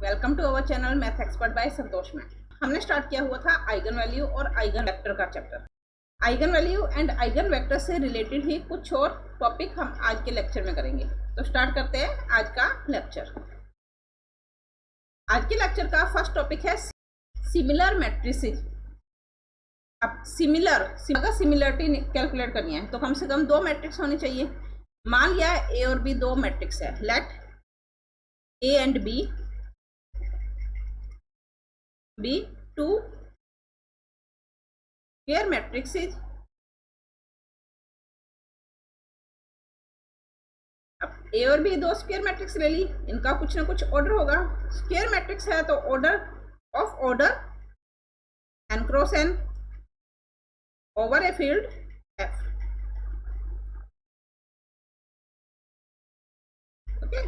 Welcome to our channel math expert by Santosh ma'am. हमने start किया हुआ था आइगन वैल्यू और आइगन वेक्टर का chapter. Eigen value and eigen vector से रिलेटेड ही कुछ और टॉपिक हम आज के लेक्चर में करेंगे। तो स्टार्ट करते हैं आज का लेक्चर। आज के लेक्चर का फर्स्ट टॉपिक है सिमिलर मैट्रिसेस। अब अगर सिमिलरिटी कैलकुलेट करनी है तो कम से कम दो मैट्रिक्स होनी चाहिए। मान लिया ए और बी दो मैट्रिक्स है। Let A and B be two square matrices। अब A और B दो स्क्वायर मैट्रिक्स ले ली, इनका कुछ ना कुछ ऑर्डर होगा। स्क्वायर मैट्रिक्स है तो order n cross n over a field F। Okay,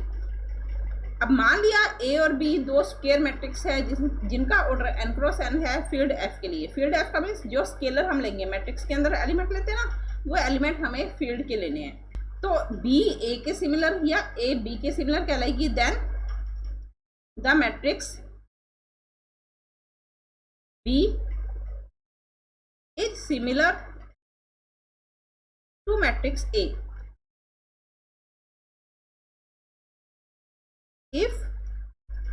अब मान लिया ए और बी दो स्क्वायर मैट्रिक्स है जिनका ऑर्डर n क्रॉस n है फील्ड f के लिए। फील्ड f का मीन्स जो स्केलर हम लेंगे, मैट्रिक्स के अंदर एलिमेंट लेते हैं ना, वो एलिमेंट हमें फील्ड के लेने हैं। तो b a के सिमिलर या a b के सिमिलर कहलाएगी। Then the matrix b is similar to matrix a if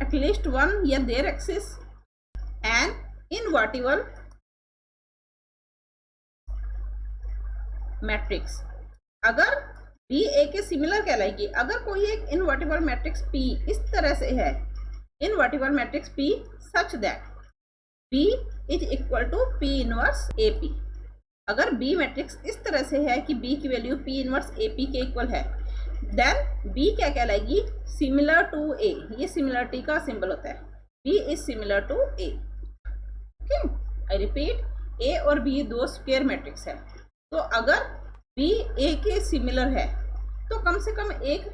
at least one या there exists an invertible matrix. अगर B A के सिमिलर कहलाएगी अगर कोई एक इनवर्टिबल मैट्रिक्स P इस तरह से है, invertible matrix P such that B is equal to P inverse AP। अगर B मैट्रिक्स इस तरह से है कि B की वैल्यू P इनवर्स AP के इक्वल है, देन B क्या कहलाएगी? Similar to A। ये सिमिलरिटी का सिंबल होता है। B is similar to A। Okay, I repeat, A और B दो स्क्वायर मैट्रिक्स है। तो अगर B A के सिमिलर है तो कम से कम एक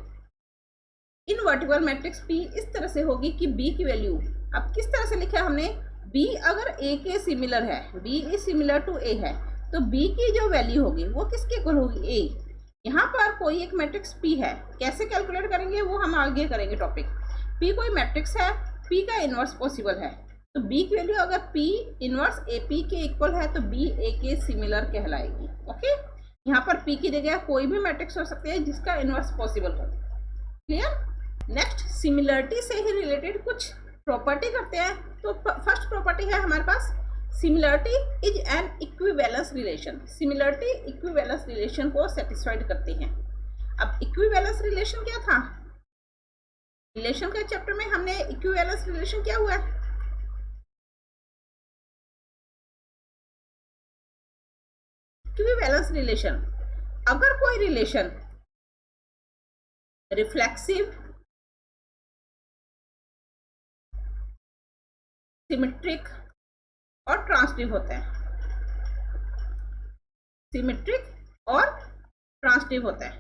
इनवर्टिबल मैट्रिक्स P इस तरह से होगी कि B की वैल्यू, अब किस तरह से लिखा है हमने, B अगर A के सिमिलर है, B is similar to A है, तो B की जो वैल्यू होगी वो किसके इक्वल होगी? A। यहाँ पर कोई एक मैट्रिक्स P है, कैसे कैलकुलेट करेंगे वो हम आगे करेंगे टॉपिक। P कोई मैट्रिक्स है, P का इनवर्स पॉसिबल है, तो B की वैल्यू अगर P इनवर्स AP के इक्वल है तो B A के सिमिलर कहलाएगी। ओके, यहाँ पर P की जगह कोई भी मैट्रिक्स हो सकती है जिसका इनवर्स पॉसिबल हो। क्लियर? नेक्स्ट, सिमिलरिटी से ही रिलेटेड कुछ प्रॉपर्टी करते हैं। तो फर्स्ट प्रॉपर्टी है हमारे पास, similarity is an equivalence relation. Similarity equivalence relation को सेटिस्फाइड करते हैं। अब इक्विवेलेंस रिलेशन क्या था? रिलेशन के चैप्टर में हमने इक्विवेलेंस रिलेशन क्या हुआ है? इक्विवेलेंस रिलेशन, अगर कोई रिलेशन रिफ्लेक्सिव, सिमेट्रिक और ट्रांसटिव होता है, सिमेट्रिक और ट्रांसटिव होता है,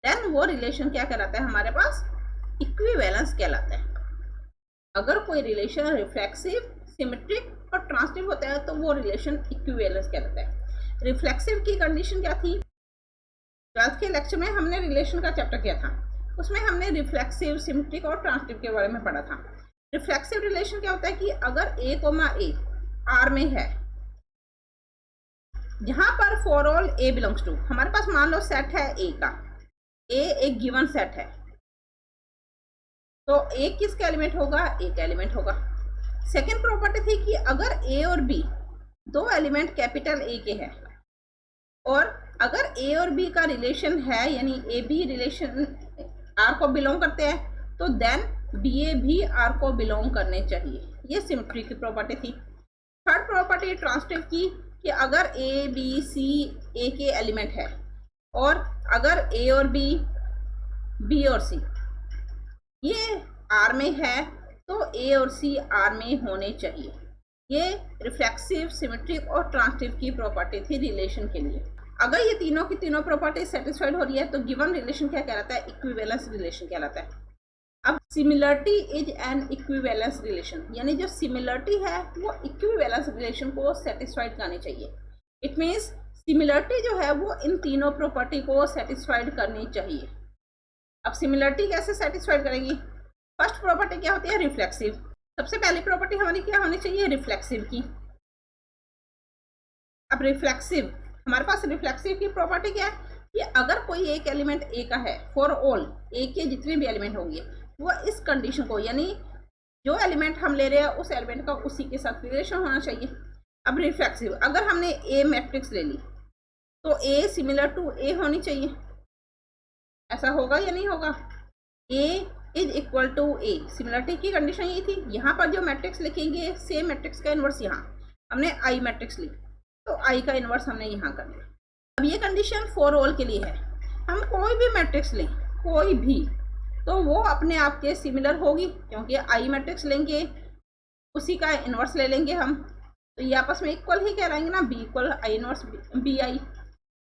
देन वो रिलेशन क्या कहलाता है? हमारे पास इक्विवेलेंस कहलाता है। अगर कोई रिलेशन रिफ्लेक्सिव, सिमेट्रिक और ट्रांसटिव होता है तो वो रिलेशन इक्विवेलेंस कहलाता है। रिफ्लेक्सिव की कंडीशन क्या थी? 12th के लेक्चर में हमने रिलेशन का चैप्टर किया था, उसमें हमने रिफ्लेक्सिव, सिमेट्रिक और ट्रांसटिव के बारे में पढ़ा था। रिफ्लेक्सिव रिलेशन क्या होता है कि अगर A, A R में है, जहां पर for all A belongs to, हमारे पास मान लो सेट है A का, A एक गिवन सेट है, तो A किसका एलिमेंट होगा? A का एलिमेंट होगा। सेकेंड प्रॉपर्टी थी कि अगर A और B दो एलिमेंट कैपिटल A के हैं और अगर A और B का रिलेशन है, यानी A B रिलेशन R को बिलोंग करते हैं, तो देन B A भी R को बिलोंग करने चाहिए। ये सिमेट्री की प्रॉपर्टी थी। थर्ड प्रॉपर्टी ट्रांसटिव की कि अगर A B C A के एलिमेंट है और अगर A और B और C ये R में है तो A और C R में होने चाहिए। ये रिफ्लेक्सिव, सिमेट्रिक और ट्रांसटिव की प्रॉपर्टी थी रिलेशन के लिए। अगर ये तीनों की तीनों प्रॉपर्टी सेटिस्फाइड हो रही है तो गिवन रिलेशन क्या कहलाता है? इक्विवेलेंस रिलेशन कहलाता है। अब similarity is an equivalence relation, यानी जो सिमिलरिटी है वो इक्विवेलेंस रिलेशन को सेटिस्फाइड करनी चाहिए। इट मीन्स सिमिलरिटी जो है वो इन तीनों प्रॉपर्टी को सेटिस्फाइड करनी चाहिए। अब सिमिलरिटी कैसे सेटिस्फाइड करेंगी? फर्स्ट प्रॉपर्टी क्या होती है? रिफ्लेक्सिव। सबसे पहली प्रॉपर्टी हमारी क्या होनी चाहिए? रिफ्लेक्सिव की। अब रिफ्लेक्सिव, हमारे पास रिफ्लेक्सिव की प्रॉपर्टी क्या है कि अगर कोई एक एलिमेंट ए का है, फॉर ऑल ए के जितने भी एलिमेंट होंगे वो इस कंडीशन को, यानी जो एलिमेंट हम ले रहे हैं उस एलिमेंट का उसी के साथ रिलेशन होना चाहिए। अब रिफ्लेक्सिव, अगर हमने ए मैट्रिक्स ले ली तो ए सिमिलर टू ए होनी चाहिए। ऐसा होगा या नहीं होगा? A is equal to A, similarity की कंडीशन ये थी। यहाँ पर जो मैट्रिक्स लिखेंगे सेम मैट्रिक्स का इन्वर्स, यहाँ हमने आई मैट्रिक्स ली तो आई का इन्वर्स हमने यहाँ कर लिया। अब ये कंडीशन फॉर ऑल के लिए है। हम कोई भी मैट्रिक्स लें, कोई भी, तो वो अपने आप के सिमिलर होगी, क्योंकि आई मैट्रिक्स लेंगे उसी का इन्वर्स ले लेंगे हम, तो ये आपस में इक्वल ही कहलाएंगे ना, B equal I inverse B I.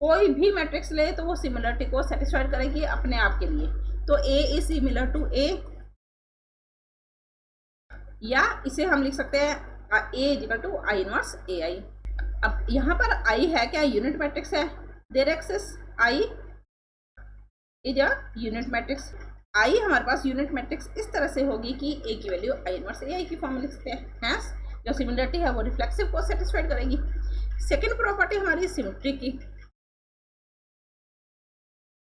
कोई भी मैट्रिक्स ले तो वो सिमिलरिटी को सेटिस्फाइड करेगी अपने आप के लिए। तो A is similar to A, या इसे हम लिख सकते हैं A is equal to I inverse A I. अब यहाँ पर आई है क्या? यूनिट मैट्रिक्स है। There exists I is a unit matrix. I हमारे पास यूनिट मैट्रिक्स इस तरह से होगी कि ए की वैल्यू आई इनवर्स ए आई की फॉर्म में लिख सकते हैं। हैंस जो सिमिलरिटी है वो रिफ्लेक्सिव को सेटिस्फाइड करेगी। सेकेंड प्रॉपर्टी हमारी सिमेट्रिक की।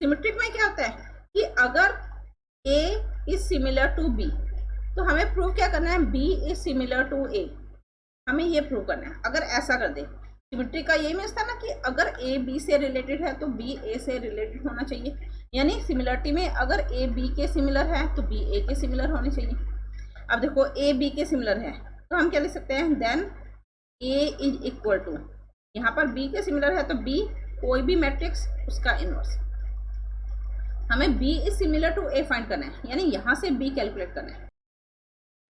सिमेट्रिक में क्या होता है कि अगर A is similar to B तो हमें प्रूव क्या करना है? B is similar to A, हमें ये प्रूव करना है। अगर ऐसा कर दे, सिमेट्री का ये मीन्स था ना कि अगर A B से रिलेटेड है तो B A से रिलेटेड होना चाहिए, यानी सिमिलरिटी में अगर A B के सिमिलर है तो B A के सिमिलर होने चाहिए। अब देखो A B के सिमिलर है तो हम क्या लिख सकते हैं? Then A is equal to, यहाँ पर B के सिमिलर है तो B कोई भी मैट्रिक्स उसका इनवर्स। हमें B is similar to A find करना है, यानी यहाँ से B कैलकुलेट करना है।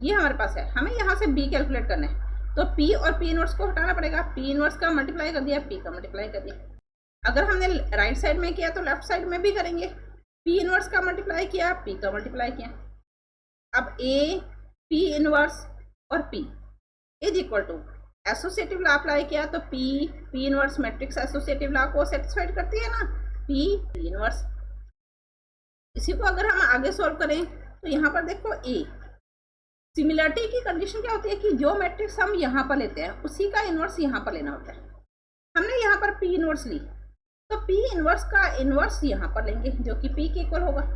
ये हमारे पास है, हमें यहाँ से B कैलकुलेट करना है तो P और P इनवर्स को हटाना पड़ेगा। P इनवर्स का मल्टीप्लाई कर दिया, P का मल्टीप्लाई कर दिया। अगर हमने राइट साइड में किया तो लेफ्ट साइड में भी करेंगे। P इनवर्स का मल्टीप्लाई किया, P का मल्टीप्लाई किया। अब A P इनवर्स और P is equal to associative law apply किया तो P inverse matrix associative law को सेटिस्फाइड करती है ना, P इनवर्स। इसी को अगर हम आगे सॉल्व करें तो यहाँ पर देखो A, सिमिलरिटी की कंडीशन क्या होती है कि जो मैट्रिक्स हम यहाँ पर लेते हैं उसी का इन्वर्स यहाँ पर लेना होता है। हमने यहाँ पर P इन्वर्स ली तो P इन्वर्स का इन्वर्स यहाँ पर लेंगे जो कि P के इक्वल होगा,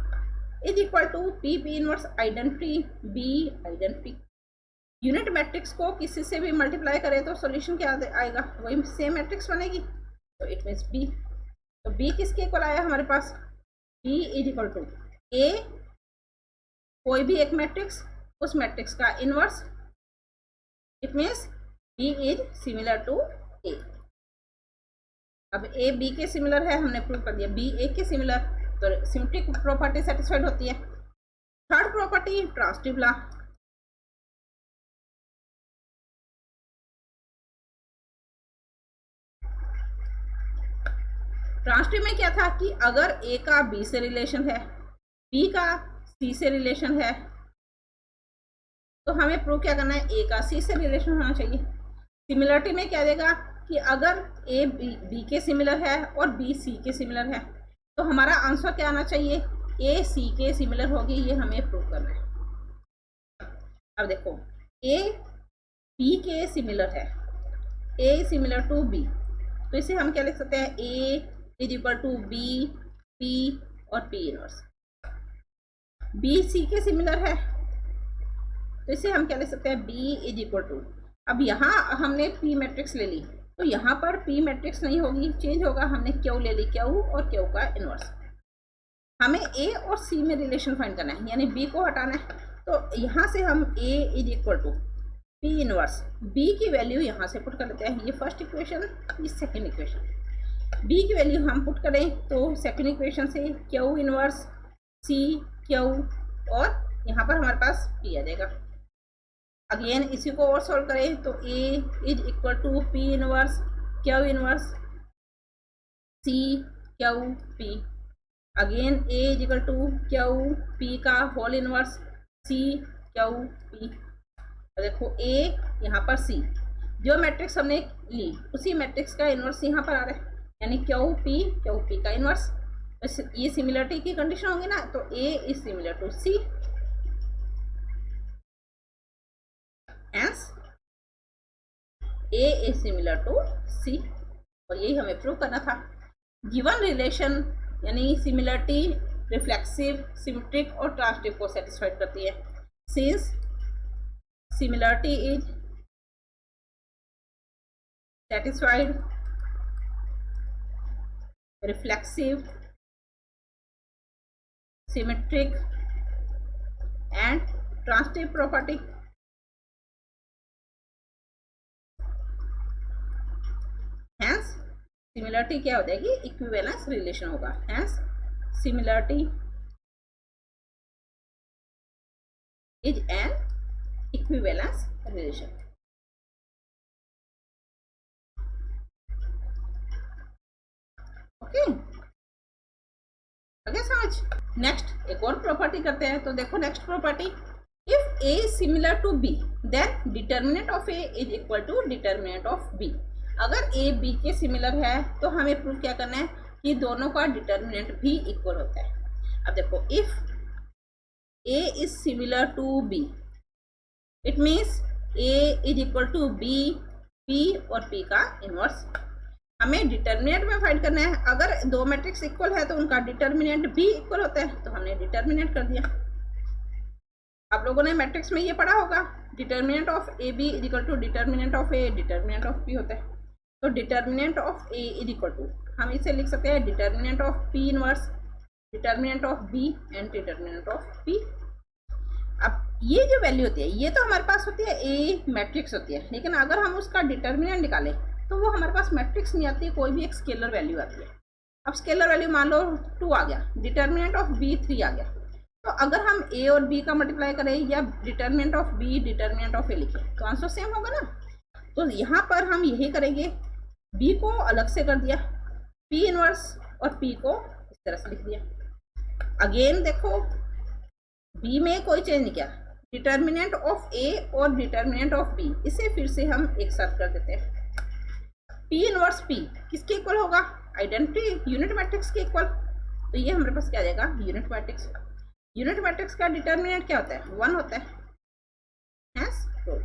is equal to P inverse identity B identity. Unit matrix को किसी से भी मल्टीप्लाई करें तो सॉल्यूशन क्या आएगा? वही सेम मैट्रिक्स बनेगी, तो इट मीन्स B। तो B किसके इक्वल आया हमारे पास? B is equal to A, कोई भी एक मैट्रिक्स उस मैट्रिक्स का inverse, it means B is similar to A। अब A B के सिमिलर है, हमने प्रूव कर दिया B A के सिमिलर, तो सिमेट्रिक प्रॉपर्टी सेटिस्फाइड होती है। Third property transitive law. Transitive में क्या था कि अगर A का B से रिलेशन है, B का C से रिलेशन है, तो हमें प्रूव क्या करना है? A का C से रिलेशन होना चाहिए। सिमिलरिटी में क्या देगा कि अगर A B के सिमिलर है और B C के सिमिलर है तो हमारा आंसर क्या आना चाहिए? A C के सिमिलर होगी, ये हमें प्रूव करना है। अब देखो A B के सिमिलर है, A सिमिलर टू B, तो इसे हम क्या लिख सकते हैं? A is equal to B P और P इनवर्स। B C के सिमिलर है तो इसे हम क्या लिख सकते हैं? B इज इक्वल टू, अब यहाँ हमने P मैट्रिक्स ले ली तो यहाँ पर P मैट्रिक्स नहीं होगी, चेंज होगा। हमने Q ले ली, Q और Q का इनवर्स। हमें A और C में रिलेशन फाइंड करना है, यानी B को हटाना है, तो यहाँ से हम A is equal to P inverse B की वैल्यू यहाँ से पुट कर लेते हैं। ये फर्स्ट इक्वेशन, ये सेकेंड इक्वेशन। B की वैल्यू हम पुट करें तो सेकेंड इक्वेशन से Q इनवर्स C Q और यहाँ पर हमारे पास P आ जाएगा। अगेन इसी को और सॉल्व करें तो A is equal to P inverse Q inverse C Q P। Again A is equal to Q P का whole inverse C Q P। तो देखो A यहाँ पर C, जो मैट्रिक्स हमने ली उसी मैट्रिक्स का इनवर्स यहाँ पर आ रहा है, यानी Q P का इनवर्स। तो ये सिमिलरिटी की कंडीशन होगी ना, तो A is similar to C। A is similar to C, और यही हमें प्रूव करना था। गिवन रिलेशन यानी सिमिलरिटी रिफ्लेक्सिव, सिमेट्रिक और ट्रांसटिव को सेटिस्फाइड करती है। Since similarity is satisfied, reflexive, symmetric and transitive property, hence similarity क्या हो जाएगी, इक्विवेलेंस रिलेशन होगा। hence similarity is an equivalence relation। Okay, आगे समझ। नेक्स्ट एक और प्रॉपर्टी करते हैं। तो देखो next property, if A similar to B then determinant of A is equal to determinant of B. अगर ए बी के सिमिलर है तो हमें प्रूव क्या करना है कि दोनों का डिटर्मिनेंट भी इक्वल होता है। अब देखो, if A is similar to B it means A is equal to B, P और पी का इनवर्स। हमें डिटर्मिनेंट में फाइंड करना है। अगर दो मैट्रिक्स इक्वल है तो उनका डिटर्मिनेंट भी इक्वल होता है, तो हमने डिटर्मिनेंट कर दिया। आप लोगों ने मैट्रिक्स में ये पढ़ा होगा, determinant of A B is equal to determinant of A, determinant of P होता है। तो determinant of A is equal to, हम इसे लिख सकते हैं determinant of P inverse, determinant of B and determinant of P. अब ये जो वैल्यू होती है ये तो हमारे पास होती है ए मैट्रिक्स होती है, लेकिन अगर हम उसका डिटर्मिनेंट निकालें तो वो हमारे पास मैट्रिक्स नहीं आती है, कोई भी एक स्केलर वैल्यू आती है। अब स्केलर वैल्यू मान लो 2 आ गया, डिटर्मिनेंट ऑफ बी 3 आ गया। तो अगर हम ए और बी का मल्टीप्लाई करें या determinant of B determinant of A लिखें तो आंसर सेम होगा ना। तो यहाँ पर हम यही करेंगे, बी को अलग से कर दिया, पी इनवर्स और पी को इस तरह से लिख दिया। अगेन देखो, बी में कोई चेंज नहीं किया, डिटर्मिनेंट ऑफ ए और डिटर्मिनेंट ऑफ बी, इसे फिर से हम एक साथ कर देते हैं। पी इनवर्स पी किसके इक्वल होगा, आइडेंटिटी यूनिट मैट्रिक्स के इक्वल। तो ये हमारे पास क्या आ जाएगा, यूनिट मैट्रिक्स। यूनिट मैट्रिक्स का डिटर्मिनेंट क्या होता है, 1 होता है। हैंस प्रूव,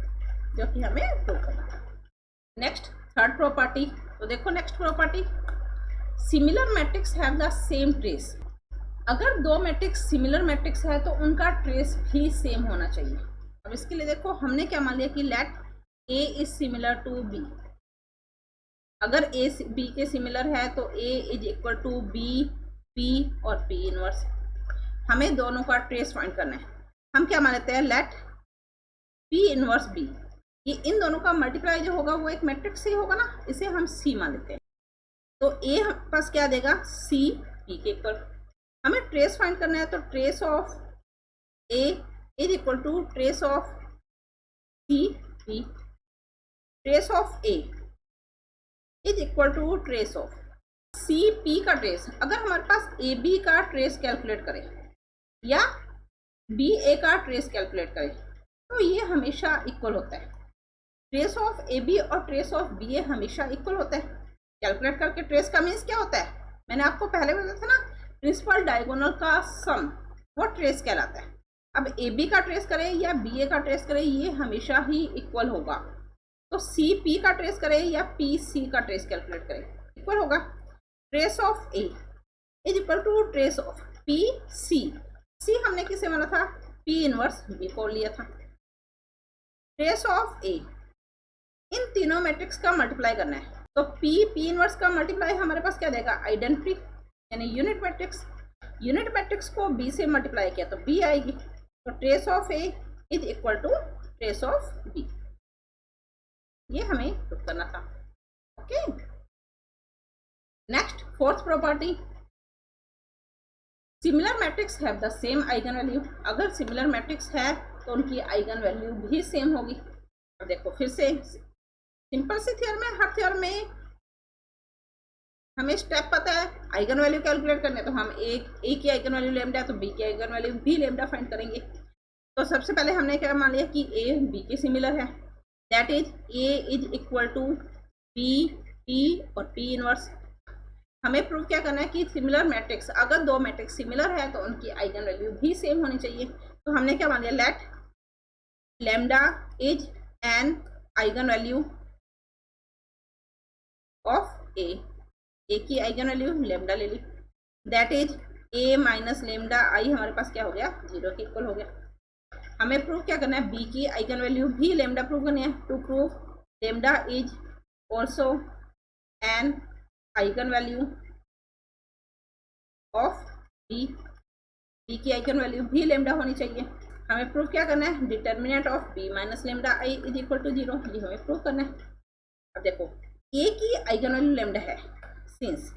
जो कि हमें प्रूव करना था। नेक्स्ट थर्ड प्रॉपर्टी, तो देखो next property, similar matrix have the same trace. अगर दो मैट्रिक्स सिमिलर मैट्रिक्स है तो उनका ट्रेस भी सेम होना चाहिए। अब इसके लिए देखो, हमने क्या मान लिया कि let A is similar to B. अगर ए बी के सिमिलर है तो A is equal to B, P और पी इनवर्स। हमें दोनों का ट्रेस फाइंड करना है। हम क्या मान लेते हैं, लेट पी इनवर्स बी, ये इन दोनों का मल्टीप्लाई जो होगा वो एक मैट्रिक्स से होगा ना, इसे हम सी मान लेते हैं। तो ए हम पास क्या देगा, सी पी के इक्वल। हमें ट्रेस फाइंड करना है, तो trace of A is equal to trace of C P. Trace of A is equal to trace of C P का ट्रेस। अगर हमारे पास ए बी का ट्रेस कैलकुलेट करें या बी ए का ट्रेस कैलकुलेट करें तो ये हमेशा इक्वल होता है। ट्रेस ऑफ ए बी और ट्रेस ऑफ बी ए हमेशा इक्वल होता है। कैलकुलेट करके ट्रेस का मीन्स क्या होता है, मैंने आपको पहले बताया था ना, प्रिंसिपल डायगोनल का सम, वो ट्रेस कहलाता है। अब ए बी का ट्रेस करें या बी ए का ट्रेस करें, ये हमेशा ही इक्वल होगा। तो सी पी का ट्रेस करें या पी सी का ट्रेस कैलकुलेट करें, इक्वल होगा। Trace of A is equal to trace of P C. C हमने किसे माना था, पी इनवर्स बी को लिया था। ट्रेस ऑफ ए, इन तीनों मैट्रिक्स का मल्टीप्लाई करना है। तो पी इनवर्स का मल्टीप्लाई हमारे पास क्या देगा, आइडेंटिटी यानी यूनिट मैट्रिक्स। यूनिट मैट्रिक्स को बी से मल्टीप्लाई किया तो बी आएगी। तो trace of A is equal to trace of B, ये हमें प्रूव करना था। Okay, next fourth property, similar matrix have the same eigen value. अगर सिमिलर मैट्रिक्स है तो उनकी आइगन वैल्यू भी सेम होगी। अब देखो फिर से सिंपल सी थ्योरम है, हर थ्योरम में हमें स्टेप पता है, आइगन वैल्यू कैलकुलेट करने तो हम ए की आइगन वैल्यू लेमडा तो बी की आइगन वैल्यू भी लेमडा फाइंड करेंगे। तो सबसे पहले हमने क्या मान लिया कि ए बी के सिमिलर है, that is A is equal to B P और पी इनवर्स। हमें प्रूव क्या करना है कि सिमिलर मैट्रिक्स, अगर दो मैट्रिक्स सिमिलर है तो उनकी आइगन वैल्यू भी सेम होनी चाहिए। तो हमने क्या मान लिया, let lambda is an eigen value A की आइगन वैल्यू लेमडा ले ली, that is A minus lambda I हमारे पास क्या हो गया 0 के इक्वल हो गया। हमें प्रूव क्या करना है, बी की आइगन वैल्यू भी लेमडा प्रूव करनी है। To prove lambda is also an eigen value of B, B की आइगन वैल्यू भी लेमडा होनी चाहिए। हमें प्रूव क्या करना है, determinant of B minus lambda I is equal to 0, ये हमें प्रूव करना है। अब देखो ए की आइगन वैल्यू लेमडा है, since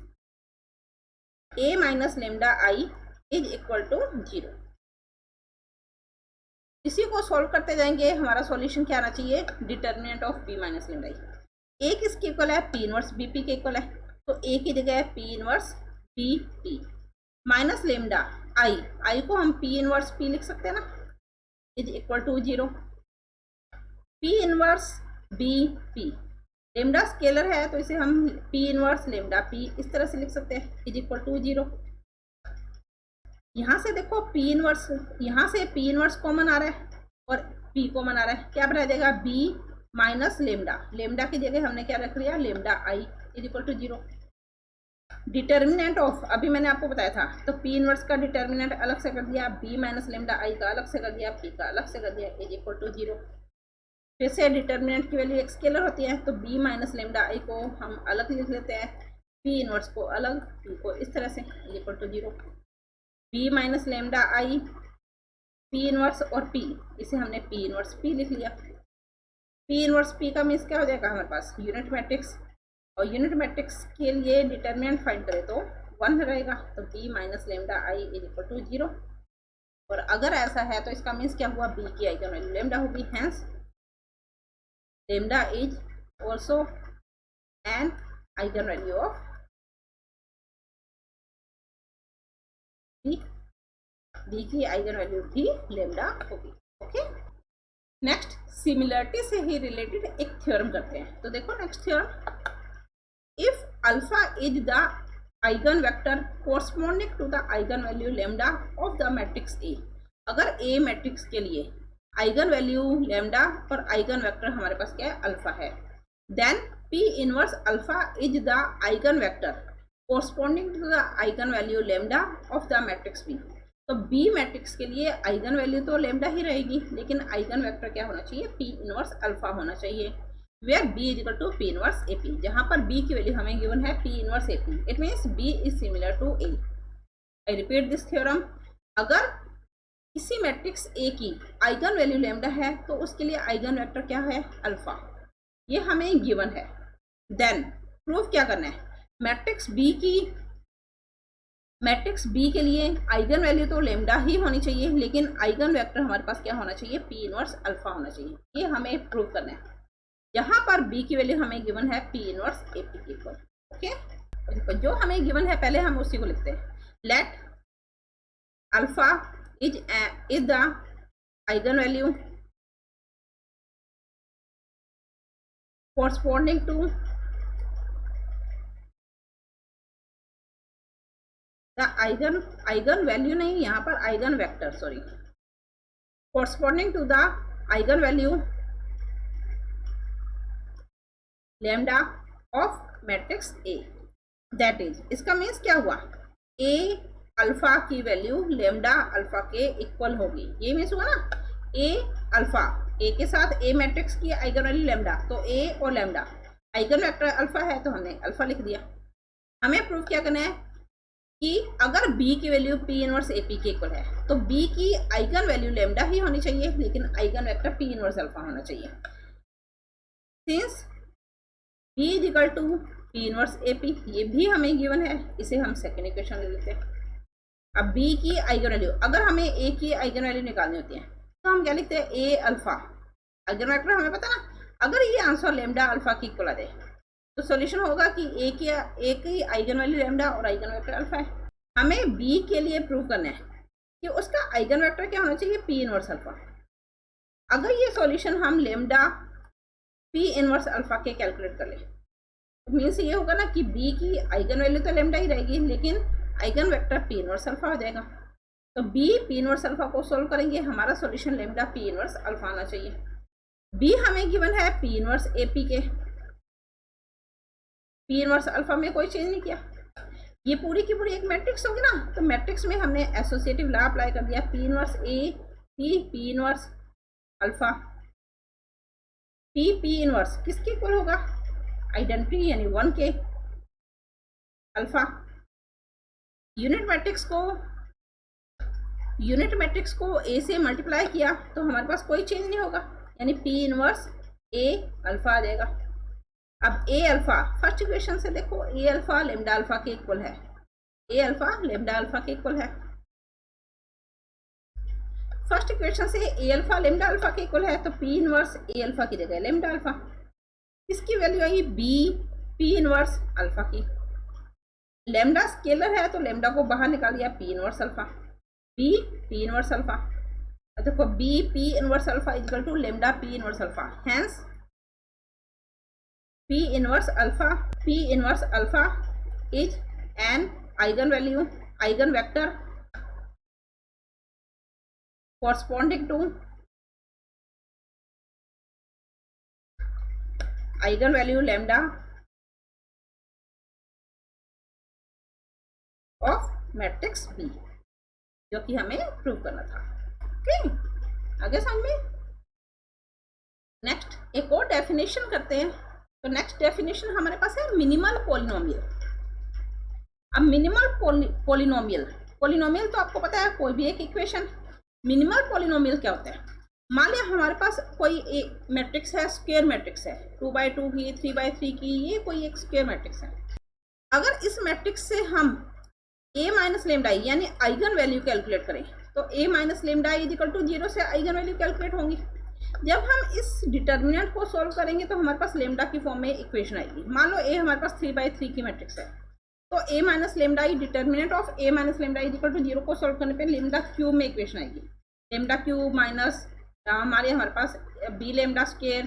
A minus lambda I is equal to 0, इसी को सॉल्व करते जाएंगे। हमारा सॉल्यूशन क्या आना चाहिए, determinant of B minus lambda I. A किसके इक्वल है, पी इनवर्स बी पी के इक्वल है, तो ए की जगह है P inverse B P minus lambda I, I को हम पी इनवर्स पी लिख सकते हैं ना, is equal to 0। P inverse B P, lambda scalar है तो इसे हम पी इनवर्स लेमडा पी इस तरह से लिख सकते हैं, इज इक्वल टू 0। यहाँ से देखो पी इनवर्स, यहाँ से पी इनवर्स कॉमन आ रहा है और पी कॉमन आ रहा है, क्या बना देगा बी माइनस लेमडा, लेमडा की जगह हमने क्या रख लिया lambda I is equal to 0। Determinant of, अभी मैंने आपको बताया था, तो पी इनवर्स का डिटर्मिनेंट अलग से कर दिया, बी माइनस लेमडा आई का अलग से कर दिया, पी का अलग से कर दिया, इज इक्वल टू 0। फिर से डिटर्मिनेंट की वैल्यू एक स्केलर होती है, तो बी माइनस लेमडा आई को हम अलग लिख लेते हैं, पी इनवर्स को अलग, पी को इस तरह से, is equal to 0। B minus lambda I, P inverse और पी, इसे हमने पी इनवर्स पी लिख लिया। पी इनवर्स पी का मीन्स क्या हो जाएगा हमारे पास यूनिट मैट्रिक्स, और यूनिट मैट्रिक्स के लिए डिटर्मिनेंट फाइंड करें तो 1 रहेगा, तो B minus lambda I is equal to 0। और अगर ऐसा है तो इसका मीन्स क्या हुआ, बी की आइगन वैल्यू लेमडा होगी, hence lambda is also an eigen value of B, B की आइगन वैल्यू भी लेमडा होगी। ओके, नेक्स्ट सिमिलरिटी से ही रिलेटेड एक थ्योरम करते हैं। तो देखो next theorem, if alpha is the eigenvector corresponding to the eigenvalue lambda of the matrix A, अगर A मैट्रिक्स के लिए आइगन वैल्यू लैम्डा और आइगन वेक्टर हमारे पास क्या है अल्फा है, then P inverse alpha is the eigen vector corresponding to the eigen value lambda of the matrix B। तो B मैट्रिक्स के लिए आइगन वैल्यू तो लैम्डा ही रहेगी, लेकिन आइगन वेक्टर क्या होना चाहिए, P इनवर्स अल्फा होना चाहिए, where B is equal to P inverse AP, जहाँ पर B की वैल्यू हमें गिवन है P inverse AP, it means B is similar to A। I repeat this theorem, अगर किसी मैट्रिक्स A की आइगन वैल्यू लैम्डा है तो उसके लिए आइगन वेक्टर क्या है अल्फा, ये हमें गिवन है। देन प्रूफ क्या करना है, मैट्रिक्स B के लिए आइगन वैल्यू तो लैम्डा ही होनी चाहिए, लेकिन आइगन वेक्टर हमारे पास क्या होना चाहिए, P इनवर्स अल्फा होना चाहिए, ये हमें प्रूव करना है। यहाँ पर B की वैल्यू हमें गिवन है P इनवर्स AP के इक्वल। ओके, जो हमें गिवन है पहले हम उसी को लिखते हैं, let alpha is the eigen value corresponding to the eigen value नहीं, यहाँ पर eigen vector, sorry, corresponding to the eigen value lambda of matrix A, that is, इसका मीन्स क्या हुआ, A अल्फा की वैल्यू लैम्डा अल्फा के equal होगी, ये मीन्स हुआ ना, A अल्फा, A के साथ A मैट्रिक्स की आइगन वैल्यू लैम्डा, तो A और लैम्डा आइगन वेक्टर अल्फा है तो हमने अल्फा लिख दिया। हमें प्रूफ क्या करना है कि अगर B की वैल्यू P इनवर्स AP के इक्वल है तो B की आइगन वैल्यू लैम्डा ही होनी चाहिए, लेकिन eigen vector P inverse alpha होना चाहिए। Since B is equal to P inverse AP, ये भी हमें गिवन है, इसे हम सेकेंड इक्वेशन ले लेते हैं। अब B की आइगन वैल्यू, अगर हमें A की आइगन वैल्यू निकालनी होती है तो हम क्या लिखते हैं, A अल्फा, आइगन वेक्टर हमें पता ना, अगर ये आंसर लैम्डा अल्फा की इक्वल आ जाए तो सॉल्यूशन होगा कि A की आइगन वैल्यू लैम्डा और आइगन वेक्टर अल्फा है। हमें B के लिए प्रूव करना है कि उसका आइगन वेक्टर क्या होना चाहिए, P इनवर्स अल्फा। अगर ये सॉल्यूशन हम लैम्डा P इनवर्स अल्फा के कैलकुलेट कर ले, मीन्स ये होगा ना कि B की आइगन वैल्यू तो लैम्डा ही रहेगी, लेकिन eigen vector P inverse alpha हो जाएगा। तो B P इनवर्स अल्फा को सोल्व करेंगे, हमारा solution lambda P inverse alpha आना चाहिए। B हमें गिवन है P इनवर्स AP के, पी इनवर्स अल्फा में कोई चेंज नहीं किया। ये पूरी की पूरी एक मैट्रिक्स होगी ना, तो मैट्रिक्स में हमने एसोसिएटिव लॉ अप्लाई कर दिया, P inverse A P inverse alpha. P inverse किसके इक्वल होगा, आइडेंटिटी यानी 1 के अल्फा। यूनिट मैट्रिक्स को ए से मल्टीप्लाई किया तो हमारे पास कोई चेंज नहीं होगा, यानी पी इनवर्स ए अल्फा आ जाएगा। अब ए अल्फा फर्स्ट इक्वेशन से देखो, ए अल्फा लेमडा अल्फा के इक्वल है, ए अल्फा लेमडा अल्फा के इक्वल है। फर्स्ट इक्वेशन से ए अल्फा लेमडा अल्फा के इक्वल है, तो पी इनवर्स ए अल्फा की जगह लेमडा अल्फा। इसकी वैल्यू आई बी पी इनवर्स अल्फा की। लेमडा स्केलर है तो लेमडा को बाहर निकाल दिया, P inverse alpha, B P inverse alpha. देखो B P inverse alpha equal to lambda P inverse alpha, hence P inverse alpha is an eigenvalue, eigenvector corresponding to eigenvalue lambda of matrix B, जो कि हमें prove करना था। Okay, आगे समझ में। Next एक और डेफिनेशन करते हैं। तो नेक्स्ट डेफिनेशन हमारे पास है मिनिमल पॉलिनोमियल। अब मिनिमल पॉलिनोमियल तो आपको पता है कोई भी एक इक्वेशन। मिनिमल पॉलिनोमियल क्या होता है, मान लिया हमारे पास कोई एक मैट्रिक्स है, स्क्वायर मैट्रिक्स है, 2x2 की 3x3 की, ये कोई एक स्क्वायर मैट्रिक्स है। अगर इस मैट्रिक्स से हम a माइनस लेमडा यानी आइगन वैल्यू कैलकुलेट करें तो a minus lambda equal to 0 से आइगन वैल्यू कैलकुलेट होंगी। जब हम इस डिटर्मिनेंट को सॉल्व करेंगे तो हमारे पास लेमडा की फॉर्म में इक्वेशन आएगी। मान लो ए हमारे पास 3x3 की मैट्रिक्स है, तो a minus lambda E determinant of a minus lambda equal to 0 को सॉल्व करने पे लेमडा क्यूब में इक्वेशन आएगी। लेमडा क्यूब माइनस हमारे पास B lambda square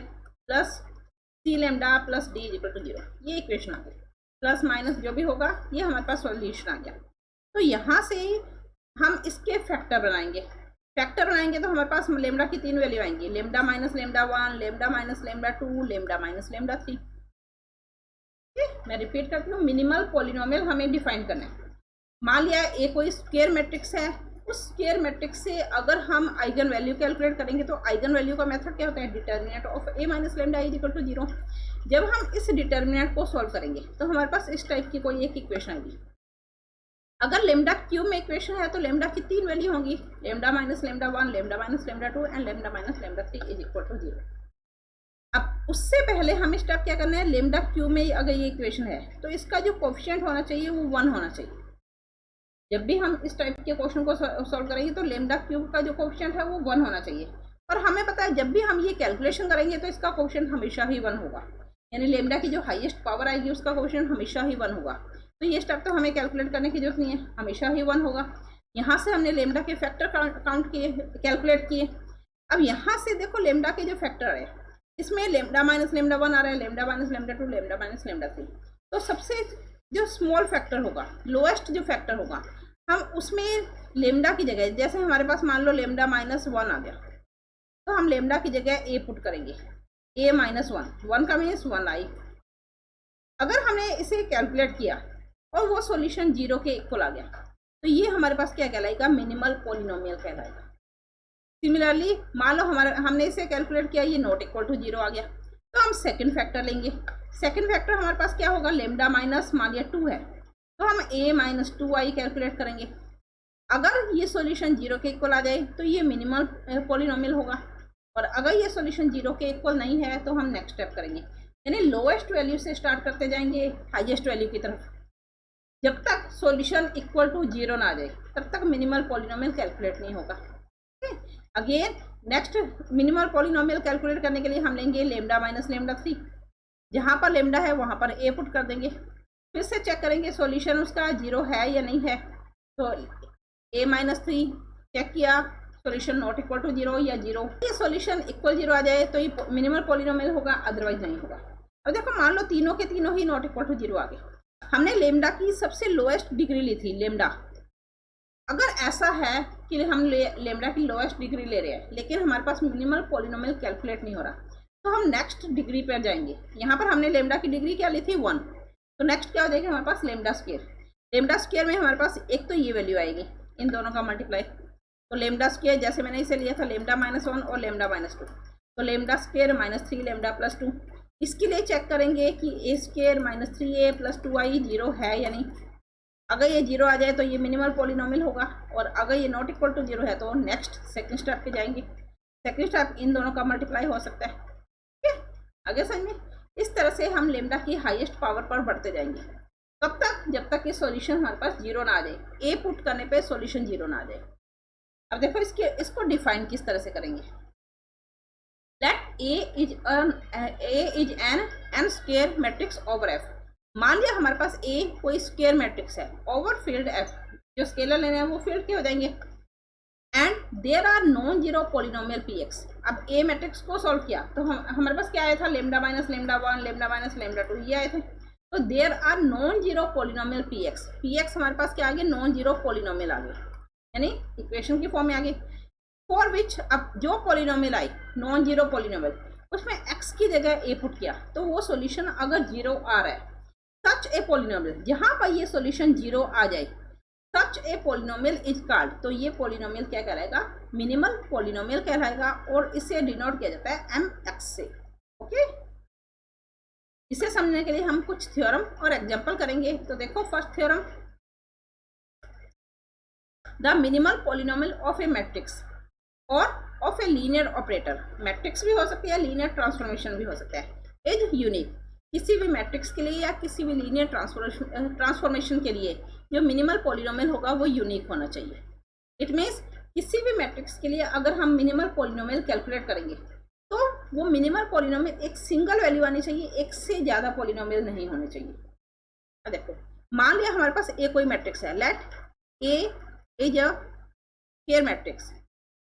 plus C lambda plus D equal to 0, ये इक्वेशन आ गई। प्लस माइनस जो भी होगा ये हमारे पास सॉल्यूशन आ गया। तो यहाँ से हम इसके फैक्टर बनाएंगे तो हमारे पास लेमडा की 3 वैल्यू आएंगी, lambda minus lambda 1, lambda minus lambda 2, lambda minus lambda 3। मैं रिपीट करती हूँ, मिनिमल पॉलिनोमियल हमें डिफाइन करना है। मान लिया ए कोई स्क्वायर मैट्रिक्स है, उस स्क्वायर मैट्रिक्स से अगर हम आइगन वैल्यू कैलकुलेट करेंगे तो आइगन वैल्यू का मेथड क्या होता है, determinant of a minus lambda equal to 0। जब हम इस डिटर्मिनेंट को सॉल्व करेंगे तो हमारे पास इस टाइप की कोई एक इक्वेशन आएगी। अगर लेमडा क्यूब में इक्वेशन है तो लेमडा की 3 वैल्यू होंगी, lambda minus lambda 1, lambda minus lambda 2 and lambda minus lambda 3 is equal to 0। अब उससे पहले हमें स्टेप क्या करना है, लेमडा क्यूब में अगर ये इक्वेशन है तो इसका जो कोफिशिएंट होना चाहिए वो 1 होना चाहिए। जब भी हम इस टाइप के क्वेश्चन को सॉल्व करेंगे तो लेमडा क्यूब का जो कोफिशिएंट है वो 1 होना चाहिए। और हमें पता है जब भी हम ये कैलकुलेशन करेंगे तो इसका कोफिशिएंट हमेशा ही 1 होगा, यानी लेमडा की जो हाईएस्ट पावर आएगी उसका कोफिशिएंट हमेशा ही 1 होगा। तो ये स्टेप तो हमें कैलकुलेट करने की जरूरत नहीं है, हमेशा ही 1 होगा। यहाँ से हमने लेमडा के फैक्टर काउंट किए, कैलकुलेट किए। अब यहाँ से देखो लेमडा के जो फैक्टर है इसमें लेमडा माइनस लेमडा 1 आ रहा है, lambda minus lambda 2, lambda minus lambda 3। तो सबसे जो स्मॉल फैक्टर होगा, लोएस्ट जो फैक्टर होगा, हम उसमें लेमडा की जगह, जैसे हमारे पास मान लो लेमडा माइनस 1 आ गया तो हम लेमडा की जगह ए पुट करेंगे, ए माइनस 1 का मीन्स 1 आई। अगर हमने इसे कैलकुलेट किया और वो सॉल्यूशन 0 के इक्वल आ गया तो ये हमारे पास क्या कहलाएगा, मिनिमल पॉलिनोमियल कहलाएगा। सिमिलरली मान लो हमने इसे कैलकुलेट किया, ये नॉट इक्वल टू 0 आ गया तो हम सेकंड फैक्टर लेंगे। सेकंड फैक्टर हमारे पास क्या होगा, लेमडा माइनस मान लिया 2 है तो हम a माइनस 2i कैलकुलेट करेंगे। अगर ये सॉल्यूशन 0 के इक्वल आ जाए तो ये मिनिमल पॉलिनोमियल होगा, और अगर ये सॉल्यूशन 0 के इक्वल नहीं है तो हम नेक्स्ट स्टेप करेंगे, यानी लोएस्ट वैल्यू से स्टार्ट करते जाएंगे हाईएस्ट वैल्यू की तरफ। जब तक सॉल्यूशन इक्वल टू 0 ना आ जाए तब तक मिनिमल पॉलिनोमियल कैलकुलेट नहीं होगा। Again next minimal polynomial calculate करने के लिए हम लेंगे लेमडा माइनस लेमडा 3। जहाँ पर लेमडा है वहाँ पर a पुट कर देंगे, फिर से चेक करेंगे सॉल्यूशन उसका 0 है या नहीं है। तो a माइनस 3 चेक किया, सॉल्यूशन नॉट इक्वल टू 0 या 0। ये सॉल्यूशन इक्वल 0 आ जाए तो ये मिनिमल पॉलिनोमियल होगा, अदरवाइज नहीं होगा। अब देखो मान लो तीनों के तीनों ही नॉट इक्वल टू 0 आ गए। हमने लेमडा की सबसे लोएस्ट डिग्री ली थी लेमडा। अगर ऐसा है कि हम लेमडा की लोएस्ट डिग्री ले रहे हैं लेकिन हमारे पास मिनिमल पॉलिनोमियल कैलकुलेट नहीं हो रहा तो हम नेक्स्ट डिग्री पर जाएंगे। यहाँ पर हमने लेमडा की डिग्री क्या ली थी, 1। तो नेक्स्ट क्या हो जाएगा हमारे पास लेमडा स्क्वायर। लेमडा स्क्वायर में हमारे पास एक तो ये वैल्यू आएगी, इन दोनों का मल्टीप्लाई, तो लेमडा स्क्वायर जैसे मैंने इसे लिया था लेमडा -1 और लेमडा -2, तो लेमडा स्क्वायर -3 लेमडा +2। इसके लिए चेक करेंगे कि a स्क्वायर -3a + 2i 0 है या नहीं। अगर ये 0 आ जाए तो ये मिनिमल पॉलिनोमियल होगा, और अगर ये नॉट इक्वल टू 0 है तो नेक्स्ट सेकंड स्टेप पे जाएंगे। सेकंड स्टेप इन दोनों का मल्टीप्लाई हो सकता है। ठीक है, आगे समझ में। इस तरह से हम लेमडा की हाईएस्ट पावर पर बढ़ते जाएंगे, कब तक, जब तक ये सॉल्यूशन हमारे पास 0 ना आ जाए। ए पुट करने पे सॉल्यूशन 0 ना आ जाए। अब देखो इसको डिफाइन किस तरह से करेंगे। Let A is an n square matrix over f। मान लिया हमारे पास A कोई स्क्वायर मैट्रिक्स है ओवर फील्ड f, जो स्केलर लेने हैं वो फील्ड के हो जाएंगे, and there are non zero polynomial px। अब A मैट्रिक्स को सॉल्व किया तो हमारे पास क्या आया था, लेमडा -λ1 लेमडा -λ2 ये आए थे। तो there are non zero polynomial px हमारे पास क्या आ गया, नॉन जीरो पॉलिनोमियल आ गया, यानी इक्वेशन की फॉर्म में आ गई। फॉर विच, अब जो पॉलिनोमियल आई नॉन जीरो पॉलिनोमियल, उसमें x की जगह a पुट किया तो वो सॉल्यूशन अगर 0 आ रहा है, सच ए पॉलिनोमियल, जहां पर ये सॉल्यूशन 0 आ जाए, सच ए पॉलिनोमियल इज कॉल्ड, तो ये पॉलिनोमियल क्या कहलाएगा, मिनिमल पॉलिनोमियल कहलाएगा, और इसे डिनोट किया जाता है mx से। ओके, इसे समझने के लिए हम कुछ थ्योरम और एग्जांपल करेंगे। तो देखो first theorem, the minimal polynomial of a matrix और of a linear operator, matrix भी हो सकती है, लीनियर ट्रांसफॉर्मेशन भी हो सकता है, इज यूनिक। किसी भी मैट्रिक्स के लिए या किसी भी लीनियर ट्रांसफॉर्मेशन के लिए जो मिनिमल पॉलिनोमियल होगा वो यूनिक होना चाहिए। इट मीन्स किसी भी मैट्रिक्स के लिए अगर हम मिनिमल पॉलिनोमियल कैलकुलेट करेंगे तो वो मिनिमल पॉलिनोमियल एक सिंगल वैल्यू आनी चाहिए, एक से ज़्यादा पॉलिनोमियल नहीं होने चाहिए। देखो मान लिया हमारे पास ए कोई मैट्रिक्स है, let A is a square matrix,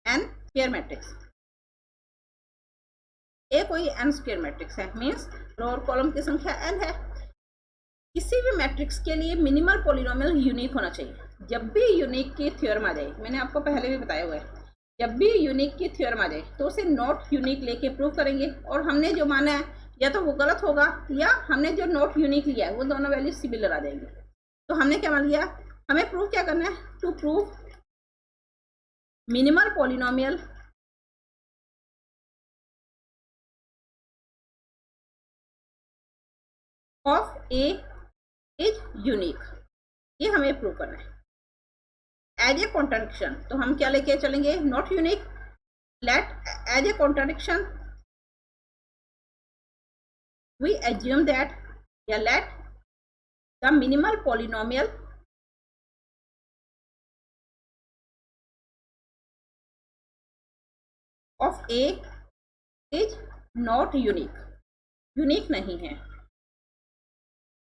N square matrix, A कोई n स्क्वायर मैट्रिक्स है, मीन्स रो और कॉलम की संख्या n है। किसी भी मैट्रिक्स के लिए मिनिमल पॉलिनोमियल यूनिक होना चाहिए। जब भी यूनिक की थ्योरम आ जाए, मैंने आपको पहले भी बताया हुआ है, जब भी यूनिक की थ्योरम आ जाए तो उसे नॉट यूनिक लेके प्रूव करेंगे, और हमने जो माना है या तो वो गलत होगा या हमने जो नॉट यूनिक लिया है वो दोनों वैल्यू सिमिलर आ जाएंगे। तो हमने क्या मान लिया, हमें प्रूव क्या करना है, to prove minimal polynomial of A is unique, ये हमें प्रूव करना है। एज ए कॉन्ट्राडिक्शन, तो हम क्या लेके चलेंगे, not unique, let as a contradiction we assume that, या let the minimal polynomial of A is not unique, unique नहीं है।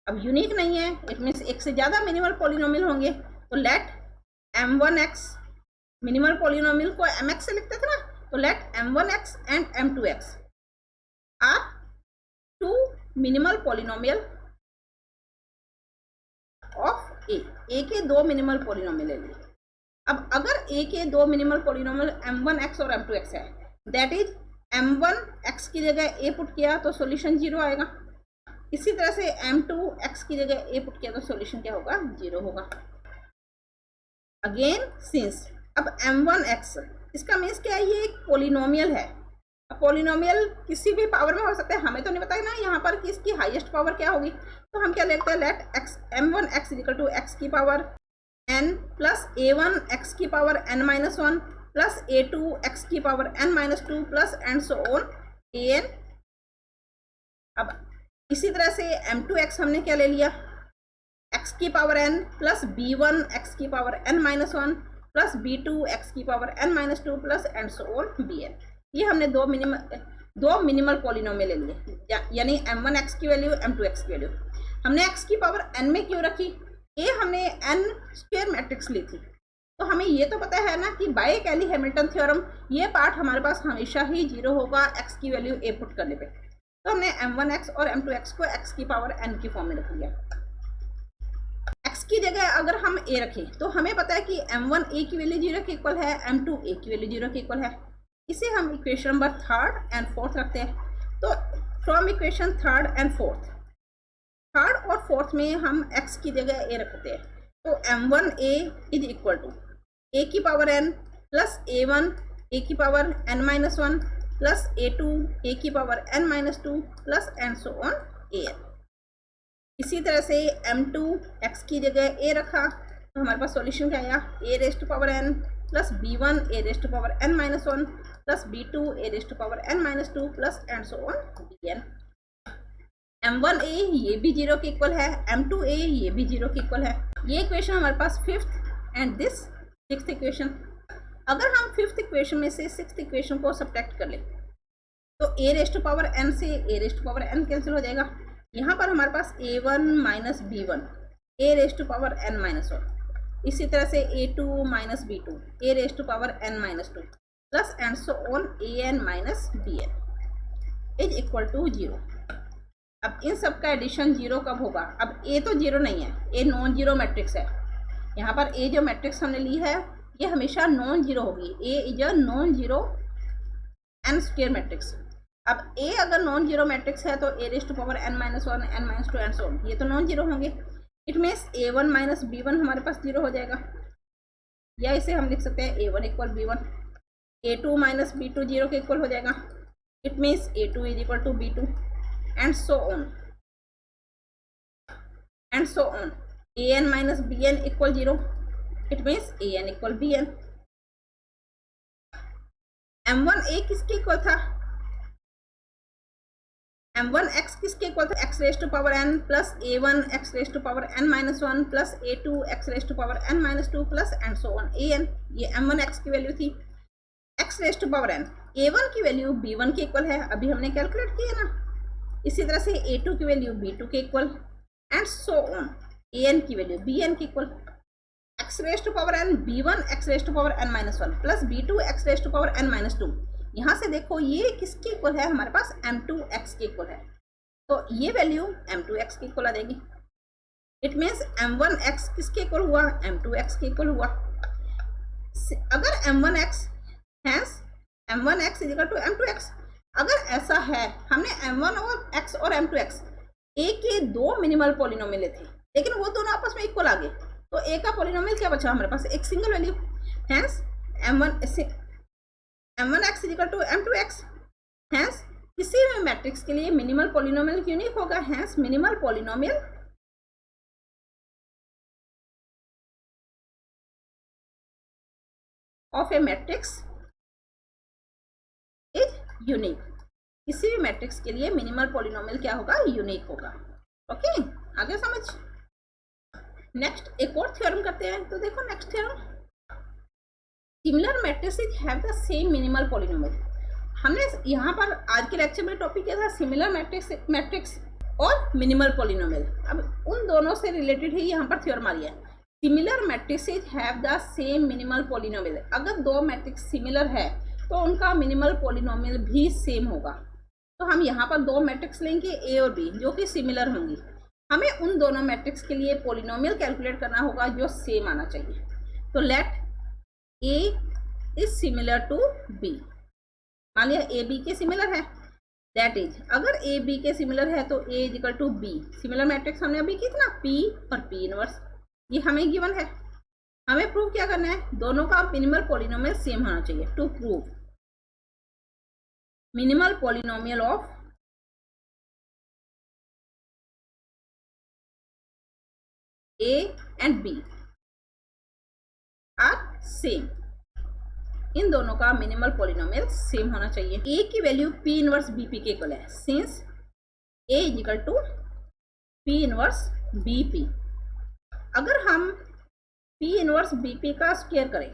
अब यूनिक नहीं है इट मीन्स एक से ज्यादा मिनिमल पॉलिनोमियल होंगे, तो लेट m1x, मिनिमल पॉलिनोमियल को mx से लिखते थे ना, तो let m1x and m2x are two minimal polynomial of A के दो मिनिमल पॉलिनोमियल ले लिए। अब अगर a के दो मिनिमल पॉलिनोमियल m1x और m2x है, दैट इज m1x की जगह a पुट किया तो सॉल्यूशन 0 आएगा, इसी तरह से m2x की जगह a पुट किया तो सॉल्यूशन क्या होगा, 0 होगा। अगेन सिंस अब m1x, इसका मीन्स क्या है, ये एक पोलिनोमियल है। पोलिनोमियल किसी भी पावर में हो सकता है, हमें तो नहीं पता है ना यहाँ पर कि इसकी हाईएस्ट पावर क्या होगी, तो हम क्या लिखते हैं, let m1x equal to x की power n plus a1 x की power n-1 plus a2 x की power n-2 plus and so on an। अब इसी तरह से m2x हमने क्या ले लिया, x की power n plus b1 x की power n-1 plus b2 x की power n-2 plus and so on bn। ये हमने दो मिनिमल पॉलिनोमियल ले लिए, यानी m1x की वैल्यू m2x की वैल्यू। हमने x की पावर n में क्यों रखी, a हमने n स्क्वायर मैट्रिक्स ली थी, तो हमें ये तो पता है ना कि बाय कैली हैमिल्टन थ्योरम ये पार्ट हमारे पास हमेशा ही 0 होगा x की वैल्यू a पुट करने पे। तो हमने m1x और m2x को x की पावर n की फॉर्म में रख लिया। x की जगह अगर हम a रखें तो हमें पता है कि m1 a की वैल्यू 0 के इक्वल है, m2 a की वैल्यू 0 के इक्वल है। इसे हम equation number 3rd and 4th रखते हैं। तो from equation 3rd and 4th third और फोर्थ में हम x की जगह a रखते हैं, तो m1a is equal to a की power n plus a1 a की power n-1 plus a2 a की power n-2 plus and so on an। इसी तरह से m2 x की जगह a रखा तो हमारे पास सॉल्यूशन क्या आया, a raise to power n plus b1 a raise to power n-1 plus b2 a raise to power n-2 plus and so on bn। m1a ये भी 0 के इक्वल है, m2a ये भी 0 के इक्वल है। ये इक्वेशन हमारे पास fifth and this sixth equation. अगर हम फिफ्थ इक्वेशन में से सिक्स्थ इक्वेशन को सब्ट्रैक्ट कर ले तो a raise to power n से a raise to power n cancel हो जाएगा। यहाँ पर हमारे पास a1 minus b1 a raise to power n-1, इसी तरह से a2 minus b2 a raise to power n-2 plus and so on an minus bn is equal to 0। अब इन सब का एडिशन 0 कब होगा, अब a तो 0 नहीं है, a नॉन जीरो मैट्रिक्स है। यहाँ पर a जो मैट्रिक्स हमने ली है ये हमेशा नॉन जीरो होगी, a is a non zero n square matrix. अब a अगर नॉन जीरो मैट्रिक्स है तो a raise to power n-1 n-2 and so on, ये तो नॉन जीरो होंगे। It means a1 minus b1 हमारे पास 0 हो जाएगा, या इसे हम लिख सकते हैं a1 equal b1, a2 minus b2 0 के इक्वल हो जाएगा। It means a2 is equal to b2 and so on an minus bn equal 0। It means an equal bn। m1a किसके इक्वल था, m1x किसके इक्वल था, x raise to power n plus a1 x raise to power n-1 plus a2 x raise to power n-2 plus and so on an। ये m1x की value थी। x raise to power n, a1 की value b1 के equal है, अभी हमने calculate किया ना। इसी तरह से a2 की वैल्यू b2 के equal and so on an की वैल्यू bn के equal. x raise to power n b1 x raise to power n-1 plus b2 x raise to power n-2। यहाँ से देखो ये किसके इक्वल है, हमारे पास m2x के इक्वल है, तो ये वैल्यू m2x के इक्वल आ जाएगी। इट मीन्स m1x किसके इक्वल हुआ, m2x के इक्वल हुआ। अगर m1x hence m1x is equal to m2x, अगर ऐसा है, हमने m1x और m2x a के दो मिनिमल पॉलिनोमियल थे लेकिन वो दोनों आपस में इक्वल आ गए, तो a का पॉलिनोमियल क्या बचा हमारे पास, एक single value. Hence m1x is equal to m2x। Hence किसी भी मैट्रिक्स के लिए मिनिमल पॉलिनोमियल यूनिक होगा। Hence minimal polynomial of a matrix is unique. किसी भी मैट्रिक्स के लिए मिनिमल पॉलिनोमियल क्या होगा, यूनिक होगा। ओके, आगे समझ। नेक्स्ट एक और थ्योरम करते हैं, तो देखो next theorem, similar matrices have the same minimal polynomial. हमने यहाँ पर आज के लेक्चर में टॉपिक किया था सिमिलर मैट्रिक्स और मिनिमल पॉलिनोमियल। अब उन दोनों से रिलेटेड ही यहाँ पर थ्योरम आ रही है। Similar matrices have the same minimal polynomial. अगर दो मैट्रिक्स सिमिलर है तो उनका मिनिमल पॉलिनोमियल भी सेम होगा। तो हम यहाँ पर दो मैट्रिक्स लेंगे a और b जो कि सिमिलर होंगी। हमें उन दोनों मैट्रिक्स के लिए पॉलिनोमियल कैलकुलेट करना होगा जो सेम आना चाहिए। तो let a is similar to b। मान लिया a b के सिमिलर है, दैट इज अगर a b के सिमिलर है तो a is equal to b। Similar matrix हमने अभी कितना p और p इनवर्स, ये हमें गिवन है। हमें प्रूव क्या करना है, दोनों का मिनिमल पॉलिनोमियल सेम होना चाहिए। To prove minimal polynomial of a and b are same, इन दोनों का मिनिमल पॉलिनोमियल सेम होना चाहिए। a की वैल्यू p इनवर्स bp के इक्वल है, since a is equal to p inverse bp। अगर हम p इनवर्स bp का स्क्वायर करें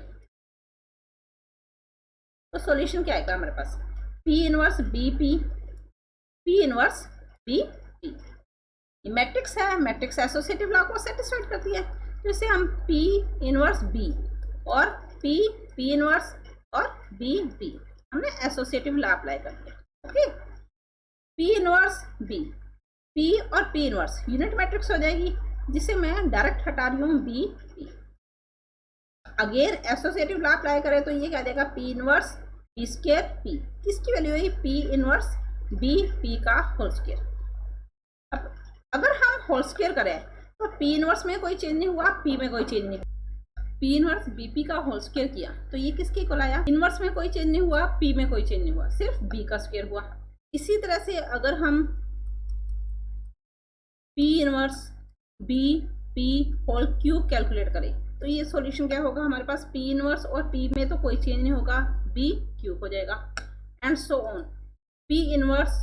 तो सॉल्यूशन क्या आएगा हमारे पास, p inverse bp p inverse bp। ये मैट्रिक्स है, मैट्रिक्स एसोसिएटिव लॉ को सेटिस्फाइड करती है, तो इसे हम p इनवर्स b और p इनवर्स और b हमने एसोसिएटिव लॉ अप्लाई कर दिया। Okay, p inverse b, p और p इनवर्स यूनिट मैट्रिक्स हो जाएगी, जिसे मैं डायरेक्ट हटा रही हूँ b p। Again associative law apply करें तो ये क्या देगा, p inverse b square p, किसकी वैल्यू है p इनवर्स b p का होल स्क्वायर। अब अगर हम होल स्क्वायर करें तो पी इनवर्स में कोई चेंज नहीं हुआ, पी में कोई चेंज नहीं हुआ। पी इनवर्स बीपी का होल स्क्वायर किया तो ये किसके इक्वल आया, इनवर्स में कोई चेंज नहीं हुआ, पी में कोई चेंज नहीं हुआ, सिर्फ बी का स्क्वायर हुआ। इसी तरह से अगर हम P inverse B P whole cube calculate करें तो ये सॉल्यूशन क्या होगा, हमारे पास पी इनवर्स और पी में तो कोई चेंज नहीं होगा, बी क्यूब हो जाएगा and so on. P inverse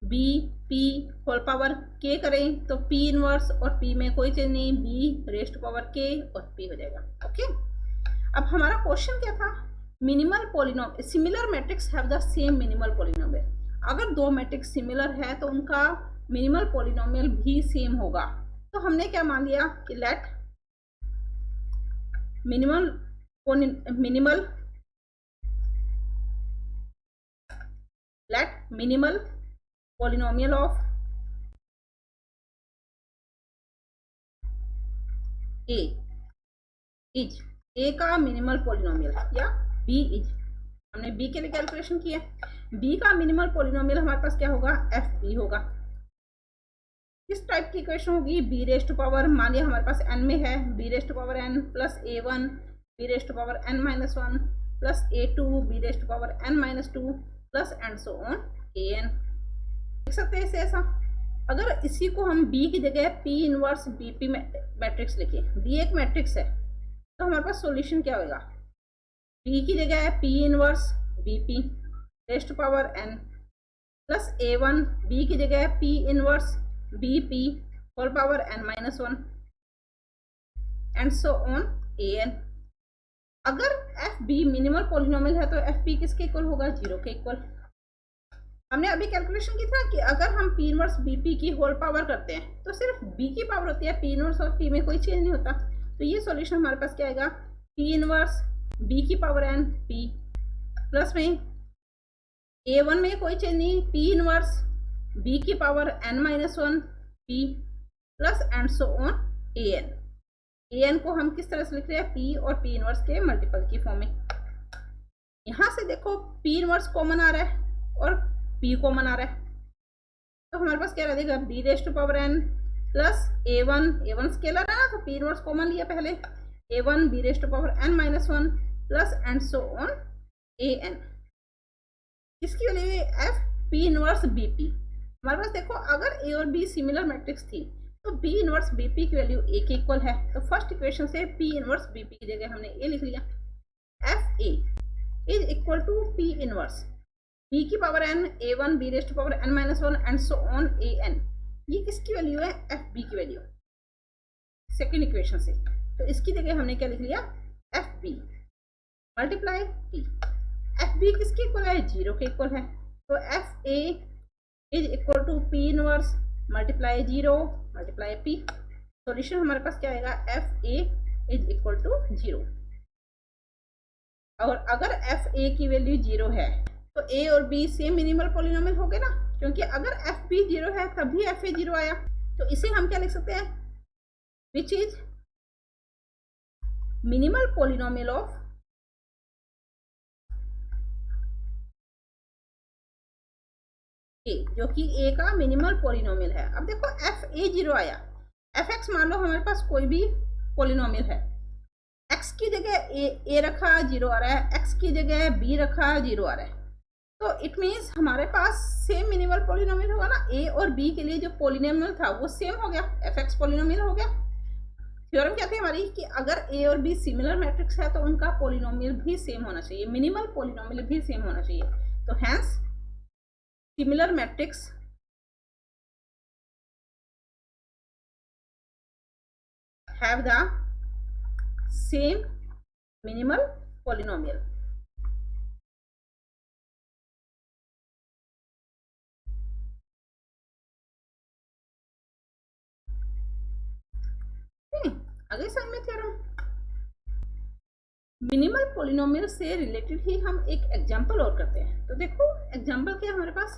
B P whole power के करें तो पी इनवर्स और पी में कोई चेंज नहीं, बी रेस्ट पावर के और पी हो जाएगा। ओके, अब हमारा क्वेश्चन क्या था, minimal polynomial similar matrix have the same minimal polynomial. अगर दो मैट्रिक्स सिमिलर है तो उनका मिनिमल पॉलिनोमियल भी सेम होगा। तो हमने क्या मान लिया कि let minimal polynomial of A is A का मिनिमल पॉलिनोमियल या बी इज, हमने बी के लिए कैलकुलेशन किया, बी का मिनिमल पॉलिनोमियल हमारे पास क्या होगा, एफ बी होगा। किस टाइप की इक्वेशन होगी, बी रेस्ट टू पावर, मान लिया हमारे पास एन में है, B rest to power N plus A one B rest to power N minus one plus A two B rest to power N minus two plus and so on A N. देख सकते हैं इसे ऐसा। अगर इसी को हम B की जगह P inverse B P matrix लिखें, बी एक मैट्रिक्स है तो हमारे पास सॉल्यूशन क्या होगा, बी की जगह P inverse B P raise to power N plus A one B की जगह P inverse B P whole power N minus one and so on A N. अगर एफ बी मिनिमल पॉलिनोमियल है तो F P किसके equal होगा, zero के equal. हमने अभी कैलकुलेशन की था कि अगर हम पी इनवर्स बी पी की होल पावर करते हैं तो सिर्फ बी की पावर होती है, पी इनवर्स और पी में कोई चेंज नहीं होता। तो ये सॉल्यूशन हमारे पास क्या आएगा, पी इनवर्स बी की पावर एन पी प्लस में ए वन में कोई चेंज नहीं, पी इनवर्स बी की power N minus one P plus and so on A N. A N को हम किस तरह से लिख रहे हैं, पी और पी इनवर्स के मल्टीपल की फॉर्म में। यहां से देखो पी इनवर्स कॉमन आ रहा है और पी कॉमन आ रहा है तो हमारे पास क्या रहेगा, B rest to power N plus A one scalar है ना तो पी इनवर्स कॉमन लिया पहले, A one B rest to power N minus one plus and so on A N. इसकी वैल्यू F P inverse B P. हमारे पास देखो अगर ए और बी सिमिलर मैट्रिक्स थी तो बी इनवर्स बी पी की वैल्यू ए के इक्वल है। तो फर्स्ट इक्वेशन से पी इनवर्स बी पी की जगह हमने ए लिख लिया, F A is equal to P inverse B की power N A one B rest to power N minus one and so on A N. ये किसकी value है, एफ बी की वैल्यू सेकेंड इक्वेशन से। तो इसकी जगह हमने क्या लिख लिया, F B multiply P. F B किसके इक्वल है, जीरो के इक्वल है। तो F A is equal to P inverse multiply zero multiply P. Solution हमारे पास क्या आएगा, F A is equal to zero. और अगर एफ ए की वैल्यू जीरो है तो ए और बी सेम मिनिमल पॉलिनोमियल हो गए ना, क्योंकि अगर एफ बी जीरो है तभी एफ ए जीरो आया। तो इसे हम क्या लिख सकते हैं, which is minimal polynomial of A, जो कि ए का मिनिमल पॉलिनोमियल है। अब देखो एफ ए जीरो आया, एफ एक्स मान लो हमारे पास कोई भी पॉलिनोमियल है, एक्स की जगह ए रखा जीरो आ रहा है, एक्स की जगह बी रखा जीरो आ रहा है। तो इट मीन्स हमारे पास सेम मिनिमल पॉलिनोमियल होगा ना, ए और बी के लिए जो पॉलिनोमियल था वो सेम हो गया, एफ एक्स पॉलिनोमियल हो गया। थ्योरम क्या थी हमारी कि अगर ए और बी सिमिलर मैट्रिक्स है तो उनका पॉलिनोमियल भी सेम होना चाहिए, मिनिमल पॉलिनोमियल भी सेम होना चाहिए। तो hence similar matrix have the same minimal polynomial. आगे समझ में थ्योरम मिनिमल पॉलिनोमियल से रिलेटेड ही हम एक एग्जांपल और करते हैं। तो देखो एग्जांपल क्या हमारे पास,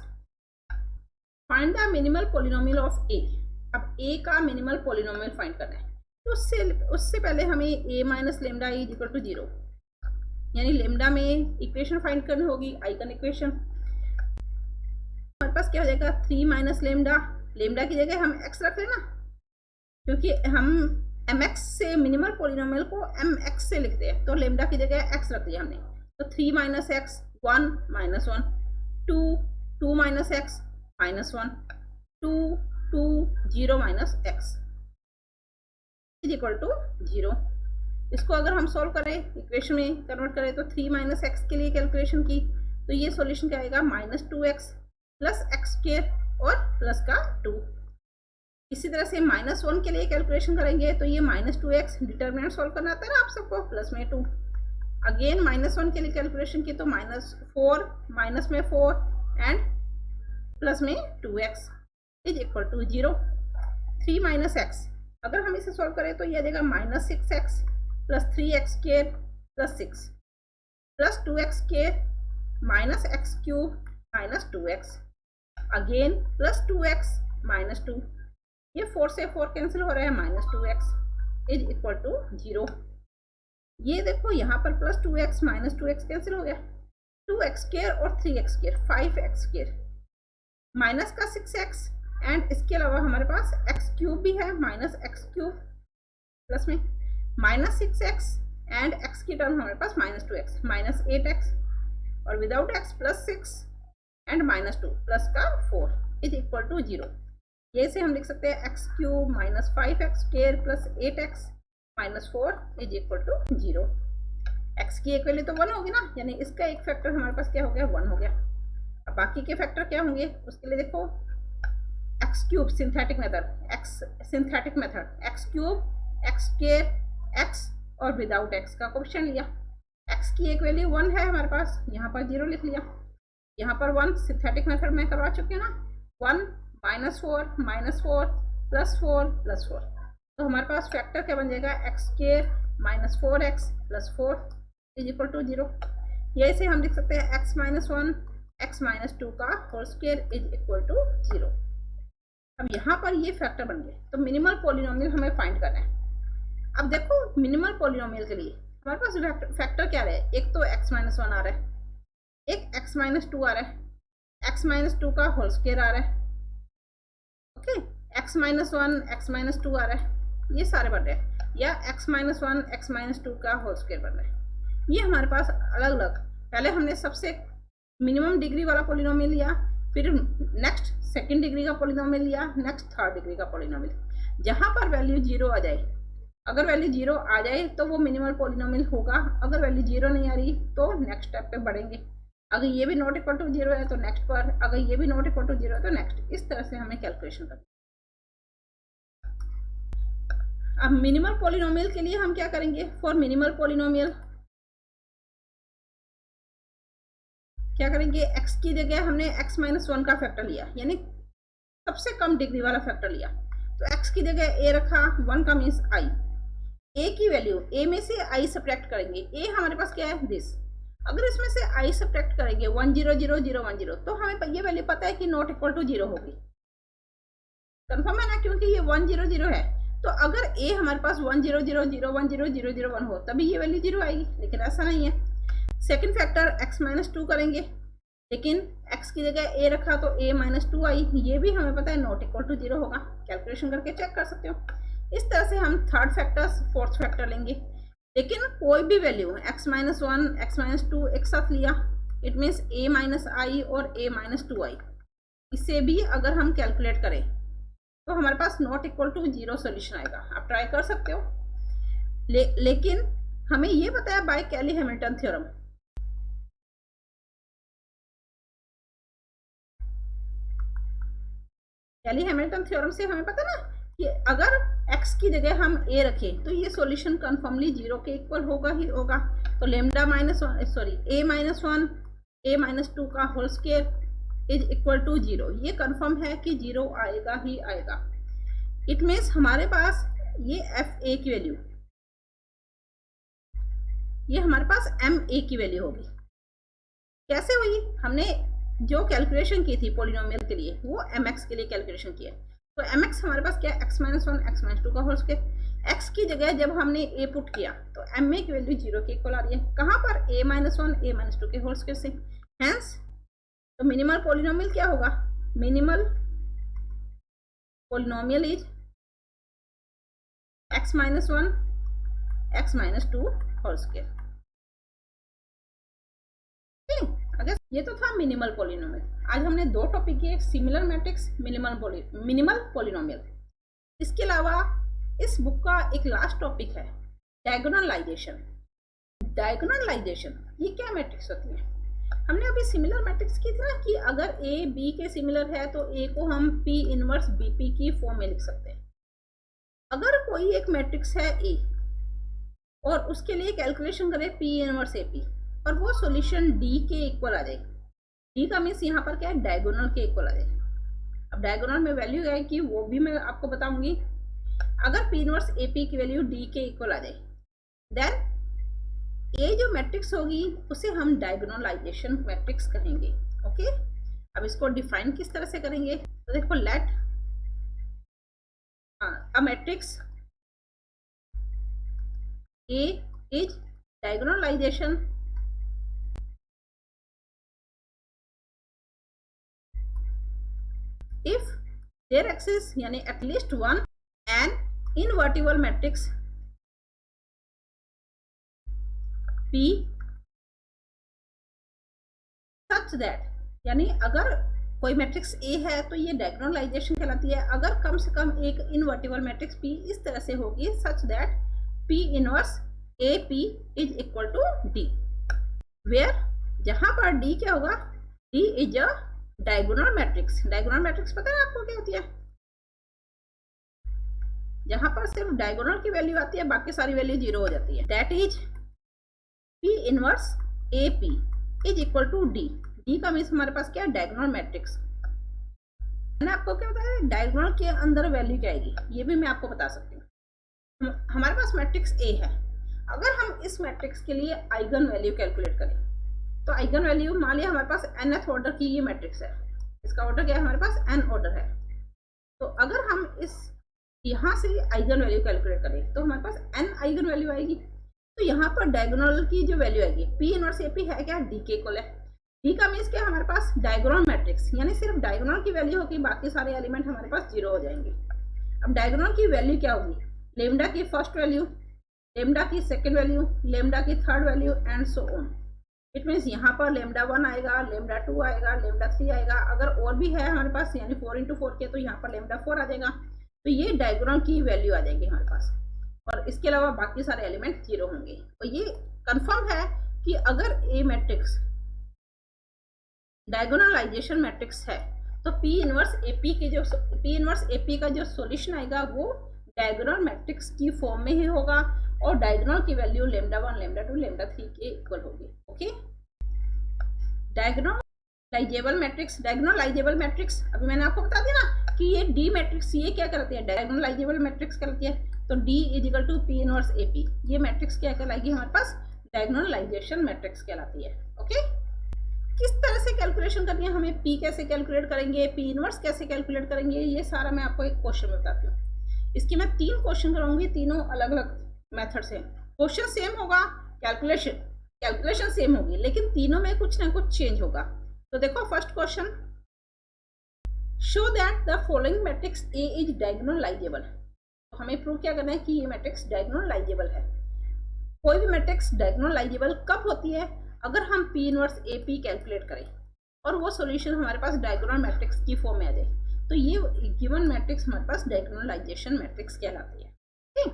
find the minimal polynomial of A. अब ए का मिनिमल पॉलिनोमियल फाइंड करना है तो उससे पहले हमें A minus lambda is equal to zero, यानी लेमडा में इक्वेशन फाइंड करनी होगी, आइगन इक्वेशन। हमारे पास क्या हो जाएगा, 3 माइनस लेमडा लेमडा की जगह हम x रख लेना, क्योंकि हम mx से मिनिमल पोलिनोमियल को mx से लिखते हैं, तो लेमडा की जगह x रख लिया हमने। तो 3 minus x 1 minus 1, 2 minus x minus 1, 2 0 minus x is equal to 0। इसको अगर हम सॉल्व करें, इक्वेशन में कन्वर्ट करें, तो 3 माइनस एक्स के लिए कैलकुलेशन की तो ये सॉल्यूशन क्या आएगा, minus 2x plus x square और प्लस का 2। इसी तरह से माइनस 1 के लिए कैलकुलेशन करेंगे तो ये माइनस 2x, डिटर्मिनेंट सॉल्व करना आता है ना आप सबको, प्लस में 2। अगेन माइनस 1 के लिए कैलकुलेशन की तो माइनस 4, माइनस में 4 एंड प्लस में 2x is equal to 0। 3 minus x, अगर हम इसे सॉल्व करें तो ये आ जाएगा minus 6x plus 3x square plus 6 plus 2x square minus x cube minus 2x, again plus 2x minus 2, ये 4 से 4 कैंसिल हो रहा है, minus 2x is equal to 0। ये देखो यहाँ पर plus 2x minus 2x cancel हो गया, 2x स्क्वायर और 3x square 5x square minus का 6x एंड इसके अलावा हमारे पास एक्स क्यूब भी है, माइनस एक्स क्यूब प्लस में माइनस 6x एंड x की टर्म हमारे पास माइनस 2x माइनस 8x और without x plus 6 and minus 2 plus का 4 इज इक्वल टू 0। ये से हम लिख सकते हैं x cube minus 5x square plus 8x minus 4 is equal to 0। x की एक वैल्यू तो 1 होगी ना, यानी इसका एक फैक्टर हमारे पास क्या हो गया, 1 हो गया। अब बाकी के फैक्टर क्या होंगे, उसके लिए देखो x cube synthetic method, x cube x square x और विदाउट एक्स का कोएफिशिएंट लिया, एक्स की एक वैल्यू 1 है हमारे पास, यहाँ पर 0 लिख लिया, यहाँ पर 1 सिंथेटिक मेथड में करवा चुके हैं ना, 1 माइनस 4 प्लस 4 तो हमारे पास फैक्टर क्या बन जाएगा, x square minus 4x plus 4 is equal to 0। ये से हम लिख सकते हैं x माइनस 1 x माइनस 2 का whole square is equal to 0। अब यहाँ पर ये फैक्टर बन गए, तो मिनिमल पॉलिनोमियल हमें फाइंड करना है। अब देखो मिनिमल पॉलिनोमियल के लिए हमारे पास फैक्टर क्या रहे, एक तो x माइनस 1 आ रहा है, एक x माइनस 2 आ रहा है, x माइनस 2 का होल स्क्वायर आ रहा है, okay, x minus 1 x minus 2 आ रहा है, ये सारे बन रहे हैं, या x माइनस 1 x माइनस 2 का होल स्क्वायर बन रहा है। ये हमारे पास अलग अलग, पहले हमने सबसे मिनिमम डिग्री वाला पॉलिनोमियल लिया, फिर नेक्स्ट सेकंड डिग्री का पॉलिनोमियल लिया, नेक्स्ट थर्ड डिग्री का पॉलिनोमियल। जहां पर वैल्यू 0 आ जाए, अगर वैल्यू 0 आ जाए तो वो मिनिमल पॉलिनोमियल होगा, अगर वैल्यू 0 नहीं आ रही तो नेक्स्ट स्टेप पे बढ़ेंगे। अगर ये भी नॉट इक्वल टू 0 है तो नेक्स्ट पर, अगर ये भी नॉट इक्वल टू 0 है तो नेक्स्ट, इस तरह से हमें कैलकुलेशन करनी। अब मिनिमल पॉलिनोमियल के लिए हम क्या करेंगे, फॉर मिनिमल पॉलिनोमियल क्या करेंगे, x की जगह हमने x माइनस 1 का फैक्टर लिया, यानी सबसे कम डिग्री वाला फैक्टर लिया, तो x की जगह a रखा, 1 का मीन्स i, a की वैल्यू, a में से i सब्ट्रैक्ट करेंगे, a हमारे पास क्या है दिस, अगर इसमें से i सब्ट्रैक्ट करेंगे 1 0 0 0 1 0 तो हमें ये वैल्यू पता है कि नॉट इक्वल टू 0 होगी, कंफर्म है ना, क्योंकि ये 1 0 0 है, तो अगर a हमारे पास 1 0 0 0 1 0 0 0 1 हो तभी ये वैल्यू 0 आएगी, लेकिन ऐसा नहीं है। सेकंड फैक्टर x माइनस 2 करेंगे, लेकिन x की जगह a रखा तो a माइनस 2 आई, ये भी हमें पता है नॉट इक्वल टू 0 होगा, कैलकुलेशन करके चेक कर सकते हो। इस तरह से हम थर्ड फैक्टर फोर्थ फैक्टर लेंगे, लेकिन कोई भी value x minus 1 x minus 2 एक साथ लिया, इट मीन्स a माइनस आई और a माइनस 2 आई, इसे भी अगर हम कैलकुलेट करें तो हमारे पास नॉट इक्वल टू 0 सोल्यूशन आएगा। आप ट्राई कर सकते हो, लेकिन हमें ये पता है बाय कैली हैमिल्टन थ्योरम, कैली हैमिल्टन थ्योरम से हमें पता ना कि अगर x की जगह हम a रखें तो ये सॉल्यूशन कन्फर्मली 0 के इक्वल होगा ही होगा। तो lambda minus a minus 1 a minus 2 का whole square is equal to 0, ये कन्फर्म है कि 0 आएगा ही आएगा। इट मीन्स हमारे पास ये fa की वैल्यू, ये हमारे पास ma की वैल्यू होगी। कैसे हुई, हमने जो कैलकुलेशन की थी पॉलिनोमियल के लिए वो mx के लिए कैलकुलेशन किया, तो mx हमारे पास क्या है, x माइनस 1 x माइनस 2 का होल स्क्वायर। x की जगह जब हमने a पुट किया तो ma की वैल्यू 0 के इक्वल आ रही है, कहाँ पर, a माइनस 1 a माइनस 2 के होल स्क्वायर से। हेंस तो मिनिमल पॉलिनोमियल क्या होगा, minimal polynomial is x minus 1 x minus 2 whole square. अगर ये तो था मिनिमल पॉलिनोमियल। आज हमने दो टॉपिक किए, सिमिलर मैट्रिक्स, मिनिमल पॉलिनोमियल। इसके अलावा इस बुक का एक लास्ट टॉपिक है डायगोनलाइजेशन। डायगोनलाइजेशन ये क्या मैट्रिक्स होती है? हमने अभी सिमिलर मैट्रिक्स की थी ना कि अगर ए बी के सिमिलर है तो ए को हम पी इनवर्स बीपी की फॉर्म में लिख सकते हैं। अगर कोई एक मैट्रिक्स है ए और उसके लिए कैलकुलेशन करें पी इनवर्स ए पी और वो सॉल्यूशन डी के इक्वल आ जाए, डी का मीन्स यहाँ पर क्या है, डायगोनल के इक्वल आ जाए। अब डायगोनल में वैल्यू है कि वो भी मैं आपको बताऊंगी। अगर पी इनवर्स ए पी की वैल्यू डी के इक्वल आ जाए देन ये जो मैट्रिक्स होगी उसे हम डायगोनलाइजेशन मैट्रिक्स कहेंगे। ओके, अब इसको डिफाइन किस तरह से करेंगे? तो देखो, let a matrix A is diagonalization if there exists यानी at least one an invertible matrix P such that, यानी अगर कोई मैट्रिक्स A है तो ये डायगोनलाइजेशन कहलाती है। अगर कम से कम एक इनवर्टिबल मैट्रिक्स P इस तरह से होगी such that P inverse AP is equal to D, where जहां पर D क्या होगा, D is a diagonal matrix. Diagonal matrix पता है आपको क्या होती है? जहां पर सिर्फ डायगोनल की वैल्यू आती है, बाकी सारी वैल्यू जीरो हो जाती है। That is P inverse A P is equal to D. D का मीन्स हमारे पास क्या है, डायगोनल मैट्रिक्स। मैंने आपको क्या बताया, डायगोनल के अंदर वैल्यू क्या आएगी ये भी मैं आपको बता सकती हूँ। हमारे पास मैट्रिक्स ए है, अगर हम इस मैट्रिक्स के लिए आइगन वैल्यू कैलकुलेट करें तो आइगन वैल्यू, मान लिया हमारे पास nth ऑर्डर की ये मैट्रिक्स है, इसका ऑर्डर क्या है, हमारे पास n ऑर्डर है। तो अगर हम इस यहाँ से आइगन वैल्यू कैलकुलेट करें तो हमारे पास n आइगन वैल्यू आएगी। तो यहाँ पर डायगोनल की जो वैल्यू आएगी, पी इनवर्स ए पी है क्या, डी के इक्वल है। डी का मीन्स क्या, हमारे पास डायगोनल मैट्रिक्स, यानी सिर्फ डायगोनल की वैल्यू होगी, बाकी सारे एलिमेंट हमारे पास जीरो हो जाएंगे। अब डायगोनल की वैल्यू क्या होगी, लेमडा की फर्स्ट वैल्यू, लेमडा की सेकेंड वैल्यू, लेमडा की third value and so on. It means यहाँ पर लेमडा 1 आएगा, लेमडा 2 आएगा, लेमडा 3 आएगा। अगर और भी है हमारे पास यानी 4 × 4 के, तो यहाँ पर लेमडा 4 आ जाएगा। तो ये डायगोनल की वैल्यू आ जाएगी हमारे पास, और इसके अलावा बाकी सारे एलिमेंट जीरो होंगे। और ये कंफर्म है कि अगर ए मैट्रिक्स डायगोनलाइजेशन मैट्रिक्स है तो पी इनवर्स एपी का जो सॉल्यूशन आएगा वो डायगोनल मैट्रिक्स की फॉर्म में ही होगा और डायगोनल की वैल्यू लेमडा 1, लेमडा 2, लेमडा 3 के इक्वल होगी। ओके, डायगोनलाइजेबल मैट्रिक्स अभी मैंने आपको बता दिया ना कि ये डी मैट्रिक्स ये क्या करती है, डायगोनलाइजेबल मैट्रिक्स कहलाती है। तो D is equal to P inverse AP, ये मैट्रिक्स क्या कहलाएगी हमारे पास, डायगोनलाइजेशन मैट्रिक्स कहलाती है। ओके, किस तरह से कैलकुलेशन करनी है, हमें पी कैसे कैलकुलेट करेंगे, पी इनवर्स कैसे कैलकुलेट करेंगे, ये सारा मैं आपको एक क्वेश्चन में बताती हूँ। इसकी मैं 3 क्वेश्चन कराऊंगी, तीनों अलग अलग मेथड से। क्वेश्चन सेम होगा, कैलकुलेशन सेम होगी, लेकिन तीनों में कुछ ना कुछ चेंज होगा। तो देखो, first question, show that the following matrix A is diagonalisable. तो हमें प्रूव क्या करना है कि ये मैट्रिक्स डायगोनलाइजेबल है। कोई भी मैट्रिक्स डायगोनलाइजेबल कब होती है, अगर हम P inverse A P calculate करें और वो सॉल्यूशन हमारे पास डायगोनल मैट्रिक्स की फॉर्म में आ जाए, तो ये गिवन मैट्रिक्स हमारे पास डायगोनलाइजेशन मैट्रिक्स कहलाती है। ठीक,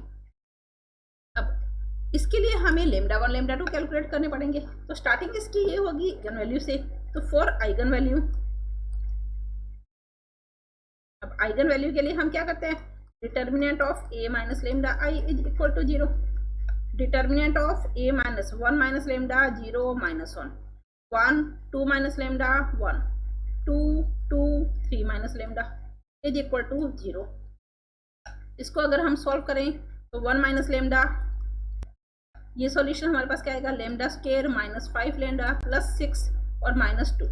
अब इसके लिए हमें लेमडा 1, लेमडा 2 कैलकुलेट करने पड़ेंगे। तो स्टार्टिंग इसकी ये होगी आइगन वैल्यू से। तो फॉर आइगन वैल्यू, अब आइगन वैल्यू के लिए हम क्या करते हैं, determinant of A minus lambda I is equal to 0, determinant of A minus 1 minus lambda 0 minus 1, 1 2 minus lambda 1, 2 2 3 minus lambda is equal to 0। इसको अगर हम सॉल्व करें तो 1 माइनस लेमडा, ये सॉल्यूशन हमारे पास क्या आएगा, lambda square minus 5 lambda plus 6 और माइनस 2।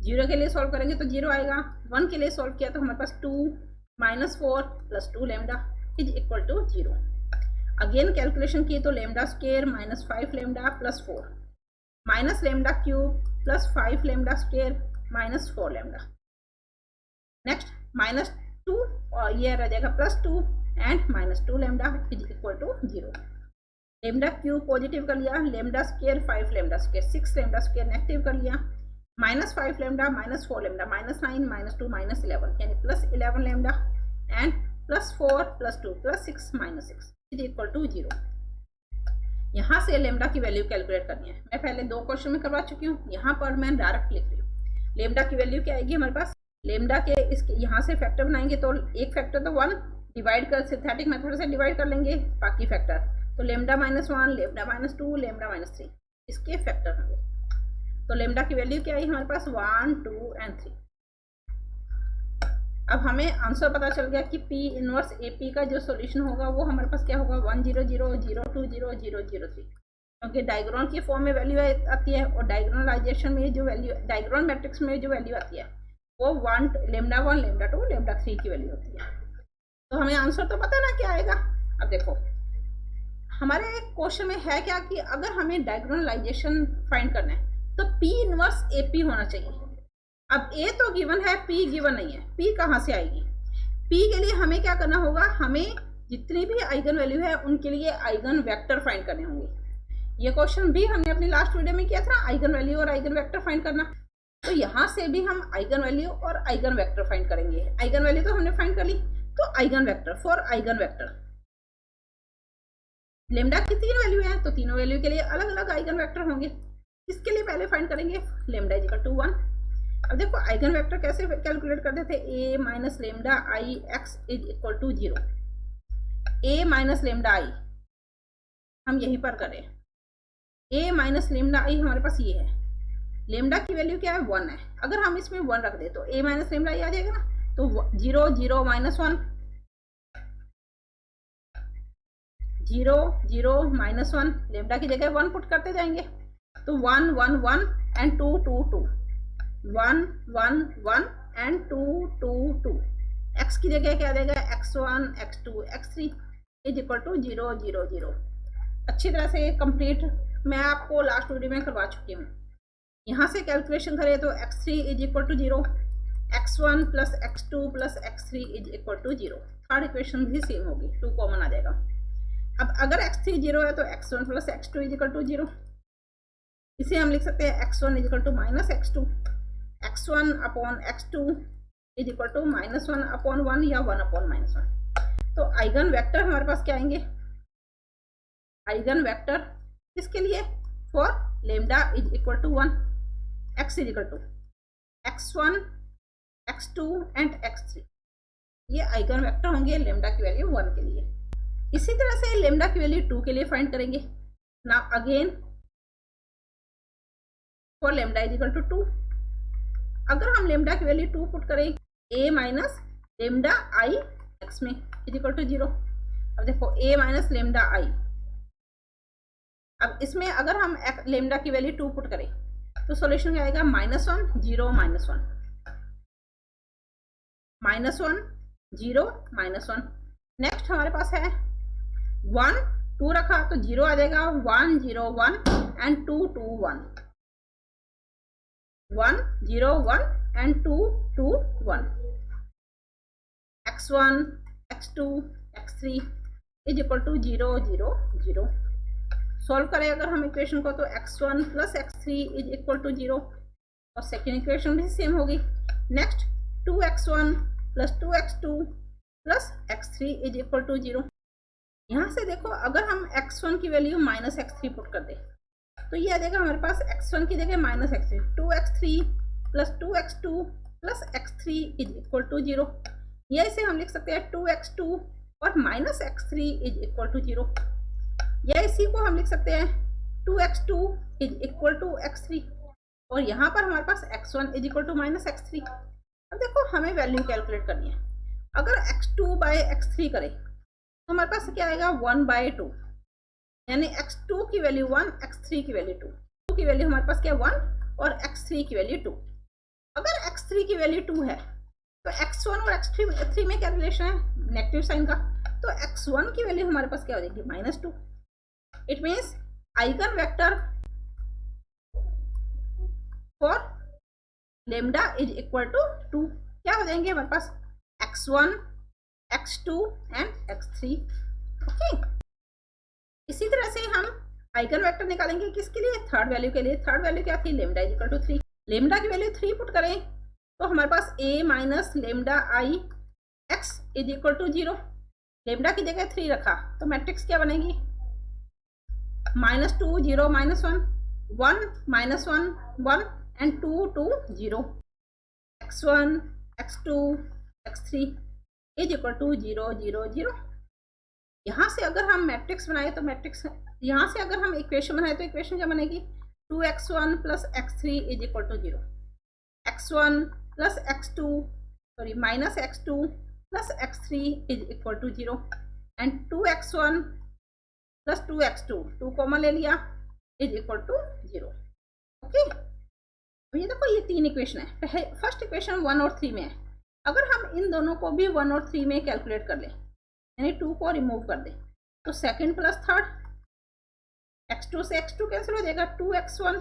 0 के लिए सॉल्व करेंगे तो 0 आएगा, 1 के लिए सॉल्व किया तो हमारे पास 2 minus 4 plus 2 lambda is equal to 0। Again calculation की तो lambda square minus 5 lambda plus 4 minus lambda cube plus 5 lambda square minus 4 lambda. Next minus 2 और ये रह जाएगा +2 and -2 lambda is equal to 0। Lambda cube positive कर लिया, lambda square 5 lambda square 6 lambda square negative कर लिया, -5 लेमडा -4 लेमडा -9 -2 -11 यानी +11 lambda and +4 +2 +6 -6 is equal to 0। यहाँ से लेमडा की वैल्यू कैलकुलेट करनी है। मैं पहले 2 क्वेश्चन में करवा चुकी हूँ, यहाँ पर मैं डायरेक्ट लिख रही हूँ। लेमडा की वैल्यू क्या आएगी हमारे पास, लेमडा के इसके यहाँ से फैक्टर बनाएंगे तो एक फैक्टर तो 1 डिवाइड कर सिंथेटिक मेथड से डिवाइड कर लेंगे बाकी फैक्टर, तो लेमडा -1 लेमडा -2 लेमडा -3 इसके फैक्टर होंगे। तो लेमडा की वैल्यू क्या आई हमारे पास 1 2 एंड 3। अब हमें आंसर पता चल गया कि P इनवर्स AP का जो सॉल्यूशन होगा वो हमारे पास क्या होगा 1 0 0 0 2 0 0 0 3, क्योंकि डायगोनल की फॉर्म में वैल्यू आती है और डायगोनलाइजेशन में जो वैल्यू डायगोनल मैट्रिक्स में जो वैल्यू आती है वो लेमडा 1 लेमडा 2 लेमडा 3 की वैल्यू होती है। तो हमें आंसर तो पता ना क्या आएगा। अब देखो हमारे क्वेश्चन में है क्या कि अगर हमें डायगोनलाइजेशन फाइंड करना है तो P इनवर्स AP होना चाहिए। अब A तो गिवन है, P गिवन नहीं है, P कहाँ से आएगी। P के लिए हमें क्या करना होगा, हमें जितनी भी आइगन वैल्यू है उनके लिए आइगन वेक्टर फाइंड करने होंगे। ये क्वेश्चन भी हमने अपनी लास्ट वीडियो में किया था, आइगन वैल्यू और आइगन वेक्टर फाइंड करना। तो यहाँ से भी हम आइगन वैल्यू और आइगन वेक्टर फाइंड करेंगे। आइगन वैल्यू तो हमने फाइंड कर ली, तो eigen vector for eigen vector lambda की 3 वैल्यू है तो तीनों वैल्यू के लिए अलग अलग आइगन वेक्टर होंगे। इसके लिए पहले फाइंड करेंगे लेमडा इज इक्वल टू 1। अब देखो आइगन वेक्टर कैसे कैलकुलेट करते थे, a minus lambda I x is equal to 0। a minus lambda I हम यहीं पर करें, a माइनस लेमडा आई हमारे पास ये है, लेमडा की वैल्यू क्या है 1 है। अगर हम इसमें 1 रख दे तो a माइनस लेमडा आई आ जाएगा ना, तो 0 0 -1 0 0 -1 लेमडा की जगह 1 पुट करते जाएंगे, तो 1 1 1 एंड 2 2 2 1 1 1 एंड 2 2 2। x की जगह क्या देगा x1 x2 x3 is equal to 0 0 0। अच्छी तरह से कंप्लीट मैं आपको लास्ट वीडियो में करवा चुकी हूँ। यहाँ से कैलकुलेशन करें तो x3 is equal to 0, x1 plus x2 plus x3 is equal to 0। Third equation भी सेम होगी, 2 कॉमन आ जाएगा। अब अगर x3 0 है तो x1 plus x2 is equal to 0। इसे हम लिख सकते हैं x1 is equal to minus x2, x1 upon x2 is equal to -1 upon 1 या 1 अपॉन -1। तो आइगन वेक्टर हमारे पास क्या आएंगे, आइगन वेक्टर किसके लिए, for lambda is equal to 1, x is equal to x1 x2 and x3। ये eigen vector होंगे लेमडा की वैल्यू 1 के लिए। इसी तरह से लेमडा की वैल्यू 2 के लिए फाइंड करेंगे। Now again for lambda is equal to 2, अगर हम लेमडा की वैल्यू 2 पुट करें a minus lambda I x में इज इक्वल टू 0। अब देखो a माइनस लेमडा आई, अब इसमें अगर हम लेमडा की वैल्यू 2 पुट करें तो सॉल्यूशन क्या आएगा -1 0 -1 -1 0 -1। नेक्स्ट हमारे पास है 1 2 रखा तो 0 आ जाएगा, 1 0 1 and 2 2 1 1 0 1 and 2 2 1। x1 x2 x3 is equal to 0 0 0। Solve करें अगर हम इक्वेशन को तो x1 plus x3 is equal to 0 और सेकेंड इक्वेशन भी सेम होगी। Next 2x1 plus 2x2 plus x3 is equal to 0। यहाँ से देखो अगर हम x1 की वैल्यू -x3 पुट कर दे तो ये आ जाएगा हमारे पास x1 की जगह -x3, 2x3 plus 2x2 plus x3 is equal to 0। या इसे हम लिख सकते हैं 2x2 और -x3 इज इक्वल टू 0, या इसी को हम लिख सकते हैं 2x2 is equal to x3 और यहाँ पर हमारे पास x1 is equal to -x3। अब देखो हमें वैल्यू कैलकुलेट करनी है। अगर x2 बाय x3 करें तो हमारे पास क्या आएगा 1/2, यानी x2 की वैल्यू 1 x3 की वैल्यू 2, 2 की वैल्यू हमारे पास क्या 1 और x3 की वैल्यू 2। अगर x3 की वैल्यू 2 है तो x1 और x3 में क्या रिलेशन है, नेगेटिव साइन का, तो x1 की वैल्यू हमारे पास क्या हो जाएगी -2। It means eigen vector for lambda is equal to 2 क्या हो जाएंगे हमारे पास x1 x2 and x3। Okay, इसी तरह से हम आइगन वेक्टर निकालेंगे किसके लिए, थर्ड वैल्यू के लिए। थर्ड वैल्यू क्या थी, lambda is equal to 3। Lambda की वैल्यू 3 पुट करें तो हमारे पास a minus lambda I x is equal to 0। Lambda की जगह 3 रखा तो मैट्रिक्स क्या बनेगी, -2 0 -1 1 -1 1 and 2 2 0। x1 x2 x3 is equal to 0 0 0। यहाँ से अगर हम मैट्रिक्स बनाए तो मैट्रिक्स, यहाँ से अगर हम इक्वेशन बनाए तो इक्वेशन क्या बनेगी, 2x1 plus x3 is equal to 0। x1 plus x2 sorry minus x2 plus x3 is equal to 0 and 2x1 plus 2x2 2 common ले लिया इज इक्वल टू 0। ओके, ये देखो ये 3 इक्वेशन है। फर्स्ट इक्वेशन 1 और 3 में है। अगर हम इन दोनों को भी 1 और 3 में कैलकुलेट कर लें, यानी 2 को रिमूव कर दें, तो सेकंड प्लस थर्ड, x2 से x2 कैंसिल हो जाएगा, 2x1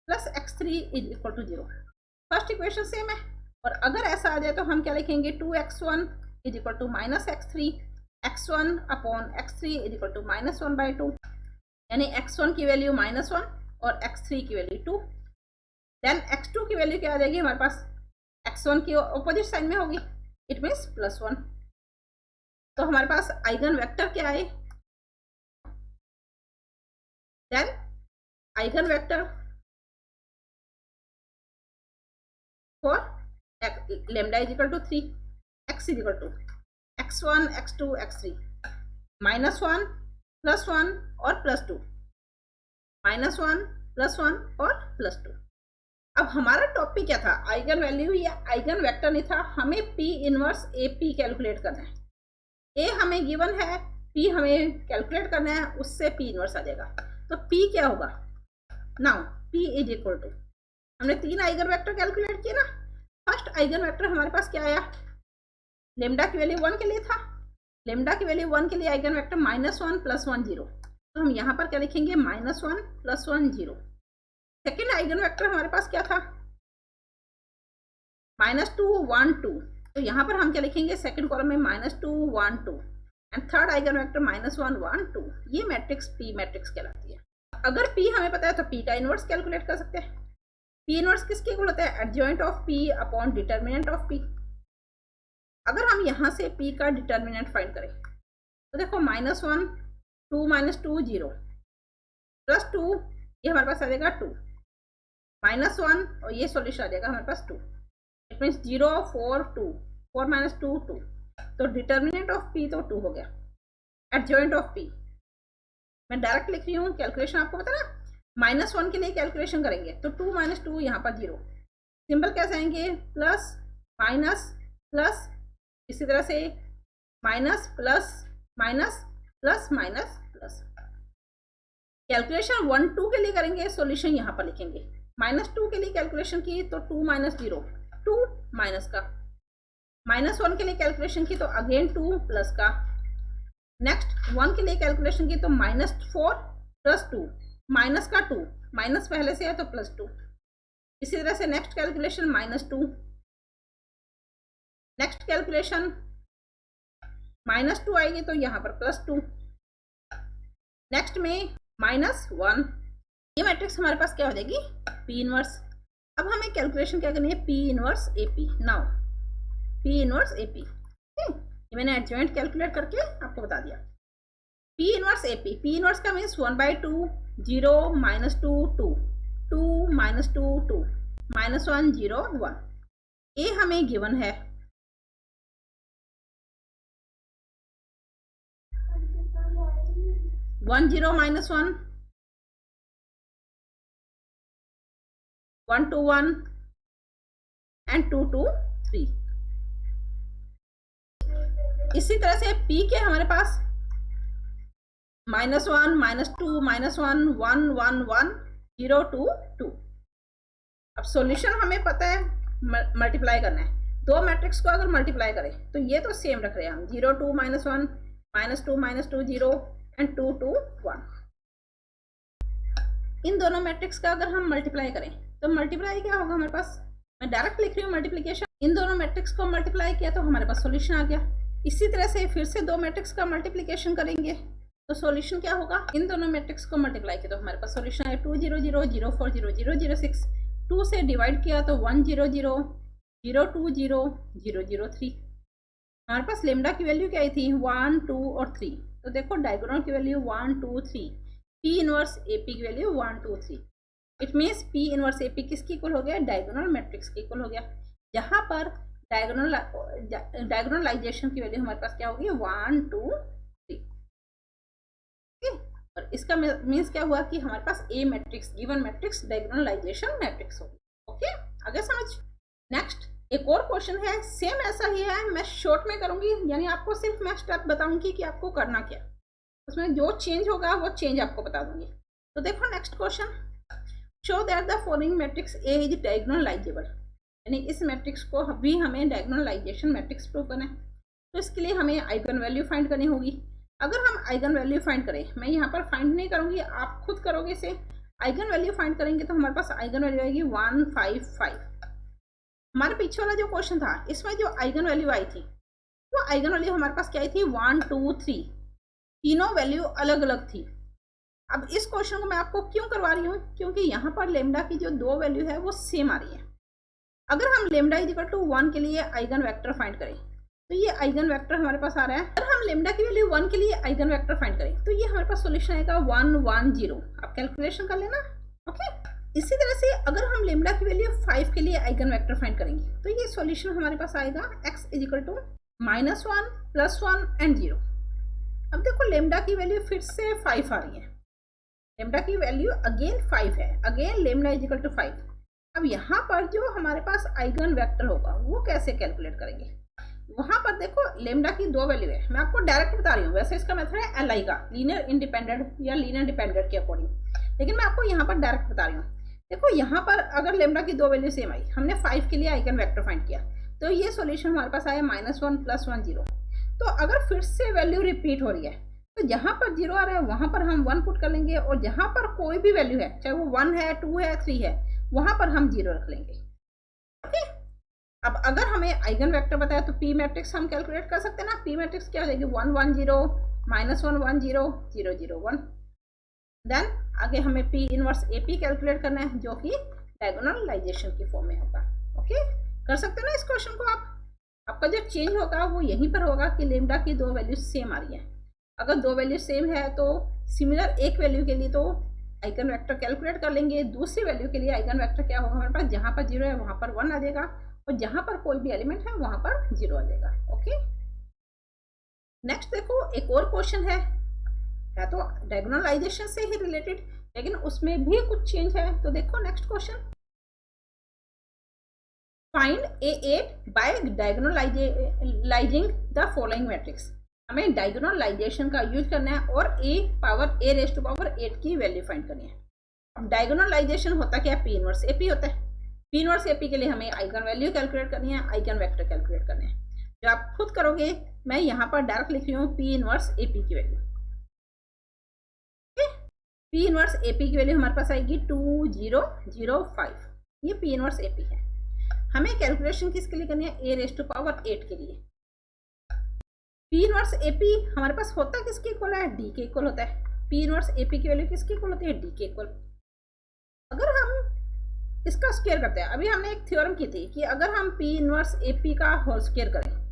plus x3 is equal to 0। First equation same है। और अगर ऐसा आ जाए तो हम क्या लिखेंगे, 2x1 is equal to minus x3, x1 upon x3 is equal to -1/2, यानी x1 की वैल्यू -1 और x3 की वैल्यू 2। देन x2 की वैल्यू क्या आ जाएगी हमारे पास, x1 की ऑपोजिट साइन में होगी, इट मीन्स +1। तो हमारे पास आइगन वेक्टर क्या है, then eigen vector for lambda is equal to 3, x is equal to x1 x2 x3 -1 +1 और +2, -1 +1 और +2। अब हमारा टॉपिक क्या था, आइगन वैल्यू या आइगन वेक्टर नहीं था, हमें P इनवर्स AP कैलकुलेट करना है। A हमें गिवन है, P हमें कैलकुलेट करना है, उससे P इनवर्स आ जाएगा। तो P क्या होगा, now P is equal to, हमने 3 आइगन वेक्टर कैलकुलेट किए ना। फर्स्ट आइगन वेक्टर हमारे पास क्या आया, लेमडा की वैल्यू 1 के लिए था, लेमडा की वैल्यू 1 के लिए आइगन वेक्टर -1 +1 0। तो हम यहाँ पर क्या लिखेंगे, -1 +1 0। सेकेंड आइगन वेक्टर हमारे पास क्या था, -2 1 2। तो यहाँ पर हम क्या लिखेंगे, सेकंड कॉलम में -2 1 2 एंड थर्ड आइगन वेक्टर -1 1 2। ये मैट्रिक्स P मैट्रिक्स कहलाती है। अगर P हमें पता है तो P का इनवर्स कैलकुलेट कर सकते हैं। P इनवर्स किसके इक्वल होता है, adjoint of P upon determinant of P। अगर हम यहाँ से P का डिटर्मिनेंट फाइंड करें तो देखो -1 2 -2 0 +2, ये हमारे पास आ जाएगा 2, -1 और ये सॉल्यूशन आ जाएगा हमारे पास 2। It means 0 4 2 4 -2 2। तो डिटर्मिनेंट ऑफ P तो 2 हो गया, एडजॉइंट ऑफ P मैं डायरेक्ट लिख रही हूँ, कैलकुलेशन आपको पता ना, -1 के लिए कैलकुलेशन करेंगे तो 2 -2 यहाँ पर 0, सिंबल कैसे आएंगे, प्लस माइनस प्लस, इसी तरह से minus plus minus plus minus plus. Calculation 1 2 के लिए करेंगे, सॉल्यूशन यहाँ पर लिखेंगे। -2 के लिए कैलकुलेशन की तो 2 - 0 2 माइनस का, -1 के लिए कैलकुलेशन की तो अगेन 2 प्लस का, नेक्स्ट 1 के लिए कैलकुलेशन की तो -4 + 2 माइनस का 2, माइनस पहले से है तो +2। इसी तरह से नेक्स्ट कैलकुलेशन -2, नेक्स्ट कैलकुलेशन -2 आएगी तो यहाँ पर +2, नेक्स्ट में -1। ये मैट्रिक्स हमारे पास क्या हो जाएगी, P इनवर्स। अब हमें कैलकुलेशन क्या करनी है, P inverse AP। Now P inverse AP, ये मैंने एडजॉइंट कैलकुलेट करके आपको बता दिया। P inverse AP, P inverse का मीन्स 1/2 0 -2 2 2 -2 2 -1 0 1। A हमें गिवन है, -1 0 -1 1 2 1 एंड 2 2 3। इसी तरह से P के हमारे पास -1 -2 -1 1 1 1 0 2 2। अब सॉल्यूशन हमें पता है, मल्टीप्लाई करना है। दो मैट्रिक्स को अगर मल्टीप्लाई करें तो ये तो सेम रख रहे हैं हम, 0 2 -1 -2 -2 0 एंड 2 2 1। इन दोनों मैट्रिक्स का अगर हम मल्टीप्लाई करें तो मल्टीप्लाई क्या होगा हमारे पास, मैं डायरेक्ट लिख रही हूँ मल्टीप्लिकेशन। इन दोनों मैट्रिक्स को मल्टीप्लाई किया तो हमारे पास सॉल्यूशन आ गया। इसी तरह से फिर से दो मैट्रिक्स का मल्टीप्लिकेशन करेंगे तो सॉल्यूशन क्या होगा, इन दोनों मैट्रिक्स को मल्टीप्लाई किया तो हमारे पास सॉल्यूशन है 2 0 0 0 4 0 0 0 6, 2 से डिवाइड किया तो 1 0 0 0 2 0 0 0 3। हमारे पास लेमडा की वैल्यू क्या आई थी 1 2 और 3, तो देखो डायगोनल की वैल्यू 1 2 3, पी इनवर्स एपी की value 1 2 3। It means P inverse AP किसकी इक्वल हो गया, डायगोनल मैट्रिक्स की इक्वल हो गया, जहां पर डायगोनलाइजेशन की वैल्यू हमारे पास क्या होगी 1 2 3। और इसका मीन्स क्या हुआ कि हमारे पास ए मैट्रिक्स गिवन मैट्रिक्स डायगोनलाइजेशन मैट्रिक्स होगी। ओके, आगे समझ। नेक्स्ट एक और क्वेश्चन है, सेम ऐसा ही है, मैं शॉर्ट में करूंगी, यानी आपको सिर्फ मैं स्टेप बताऊंगी कि आपको करना क्या, उसमें जो चेंज होगा वो चेंज आपको बता दूंगी। तो देखो next question, show that the following matrix A is diagonalisable, यानी इस मैट्रिक्स को भी हमें डायगोनलाइजेशन मैट्रिक्स प्रूव करना है। तो इसके लिए हमें आइगन वैल्यू फाइंड करनी होगी। अगर हम आइगन वैल्यू फाइंड करें, मैं यहाँ पर फाइंड नहीं करूंगी, आप खुद करोगे इसे। आइगन वैल्यू फाइंड करेंगे तो हमारे पास आइगन वैल्यू आएगी 1 5 5। हमारे पीछे वाला जो क्वेश्चन था इसमें जो आइगन वैल्यू आई थी वो आइगन वैल्यू हमारे पास क्या आई थी 1 2 3, तीनों वैल्यू अलग अलग थी। अब इस क्वेश्चन को मैं आपको क्यों करवा रही हूँ, क्योंकि यहाँ पर लेमडा की जो दो वैल्यू है वो सेम आ रही है। अगर हम लेमडा इज इक्वल टू 1 के लिए आइगन वेक्टर फाइंड करें तो ये आइगन वेक्टर हमारे पास आ रहा है। अगर हम लेमडा की वैल्यू 1 के लिए आइगन वेक्टर फाइंड करें तो ये हमारे पास सॉल्यूशन आएगा 1 1 0। आप कैलकुलेशन कर लेना। ओके, इसी तरह से अगर हम लेमडा की वैल्यू 5 के लिए आइगन वेक्टर फाइंड करेंगे तो ये सॉल्यूशन हमारे पास आएगा x is equal to -1 +1 and 0। अब देखो लेमडा की वैल्यू फिर से 5 आ रही है, लेमडा की वैल्यू अगेन 5 है, again lambda is equal to 5। अब यहाँ पर जो हमारे पास आइगन वेक्टर होगा वो कैसे कैलकुलेट करेंगे, वहां पर देखो लेमडा की दो वैल्यू है, मैं आपको डायरेक्ट बता रही हूँ, वैसे इसका मेथड है एलआई का, लीनियर इंडिपेंडेंट या लीनियर डिपेंडेंट के अकॉर्डिंग, लेकिन मैं आपको यहाँ पर डायरेक्ट बता रही हूँ। देखो यहाँ पर अगर लेमडा की दो वैल्यू सेम आई, हमने 5 के लिए आइगन वेक्टर फाइंड किया तो ये सॉल्यूशन हमारे पास आया -1 +1 0। तो अगर फिर से वैल्यू रिपीट हो रही है तो जहां पर 0 आ रहा है वहां पर हम 1 पुट कर लेंगे, और जहां पर कोई भी वैल्यू है, चाहे वो 1 है 2 है 3 है, वहां पर हम 0 रख लेंगे। ओके, अब अगर हमें आइगन वेक्टर बताया तो पी मैट्रिक्स हम कैलकुलेट कर सकते हैं ना। पी मैट्रिक्स क्या हो जाएगी 1 1 0 -1 1 0 0 0 1। देन आगे हमें पी इनवर्स एपी कैलकुलेट करना है जो कि डायगोनलाइजेशन की फॉर्म में होगा। ओके, कर सकते हैं ना इस क्वेश्चन को आप। आपका जो चेंज होगा वो यहीं पर होगा कि लेमडा की दो वैल्यू सेम आ रही है। अगर दो वैल्यू सेम है तो सिमिलर एक वैल्यू के लिए तो आइगन वेक्टर कैलकुलेट कर लेंगे, दूसरी वैल्यू के लिए आइगन वेक्टर क्या होगा हमारे पास, जहां पर 0 है वहां पर 1 आ जाएगा, और जहां पर कोई भी एलिमेंट है वहां पर 0 आ जाएगा। ओके, नेक्स्ट देखो एक और क्वेश्चन है तो डायगोनलाइजेशन से ही रिलेटेड, लेकिन उसमें भी कुछ चेंज है। तो देखो next question, find A8 by diagonalizing the following matrix. हमें डायगोनलाइजेशन का यूज करना है और a रेज़ टू पावर 8 की वैल्यू फाइंड करनी है। अब डायगोनलाइजेशन होता क्या है, पी इनवर्स एपी होता है। पी इनवर्स एपी के लिए हमें आइगन वैल्यू कैलकुलेट करनी है, आइगन वेक्टर कैलकुलेट करने हैं, जो आप खुद करोगे। मैं यहाँ पर डायरेक्ट लिख रही हूँ पी इनवर्स एपी की वैल्यू। पी इनवर्स एपी की वैल्यू हमारे पास आएगी 2 0 0 5। ये पी इनवर्स एपी है। हमें कैलकुलेशन किसके लिए करनी है, a रेज़ टू पावर 8 के लिए। पी इनवर्स एपी हमारे पास होता किसके इक्वल है, डी के इक्वल होता है। पी इनवर्स एपी की वैल्यू किसके इक्वल होती है, डी के इक्वल। अगर हम इसका स्क्वायर करते हैं, अभी हमने एक थ्योरम की थी कि अगर हम पी इनवर्स एपी का होल स्क्वायर करें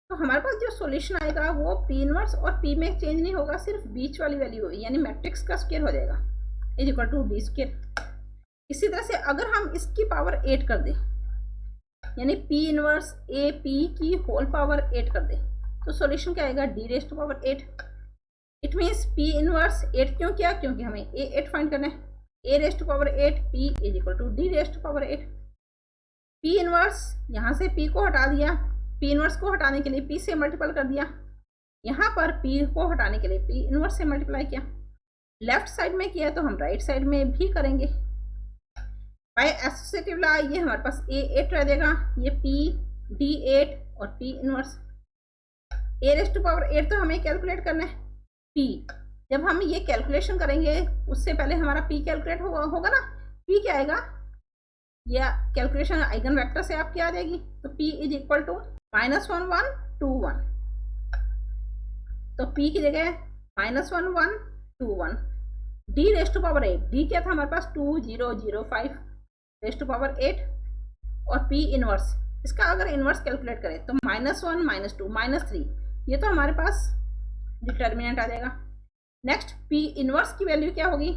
तो हमारे पास जो सॉल्यूशन आएगा वो पी इनवर्स और पी में चेंज नहीं होगा, सिर्फ बीच वाली वैल्यू होगी, यानी मैट्रिक्स का स्क्वायर हो जाएगा is equal to D square. इसी तरह से अगर हम इसकी पावर 8 कर दें, यानी पी इनवर्स ए पी की होल पावर 8 कर दें, तो सॉल्यूशन क्या आएगा, D raise to power 8। It means P inverse 8 क्यों किया, क्योंकि हमें A8 फाइंड करना है। a raise to power 8 p is equal to D raise to power 8। P inverse यहाँ से p को हटा दिया, पी इनवर्स को हटाने के लिए p से मल्टीपल कर दिया, यहाँ पर p को हटाने के लिए p इनवर्स से मल्टीप्लाई किया। लेफ्ट साइड में किया तो हम राइट साइड में भी करेंगे। बाय एसोसिएटिव लॉ ये हमारे पास A8 रह जाएगा, ये P D8 और P inverse. a raise to power 8 तो हमें कैलकुलेट करना है P। जब हम ये कैलकुलेशन करेंगे उससे पहले हमारा P कैलकुलेट होगा ना। P क्या आएगा, या कैलकुलेशन आइगन वेक्टर से आपकी आ जाएगी, तो P इज इक्वल टू -1 1 2 1, तो p की जगह -1 1 2 1, d raised to power 8, d क्या था हमारे पास 2005 रेस्ट टू पावर 8, और p इनवर्स, इसका अगर इनवर्स कैलकुलेट करें तो -1 -2 -3, ये तो हमारे पास डिटर्मिनेंट आ जाएगा। नेक्स्ट p इनवर्स की वैल्यू क्या होगी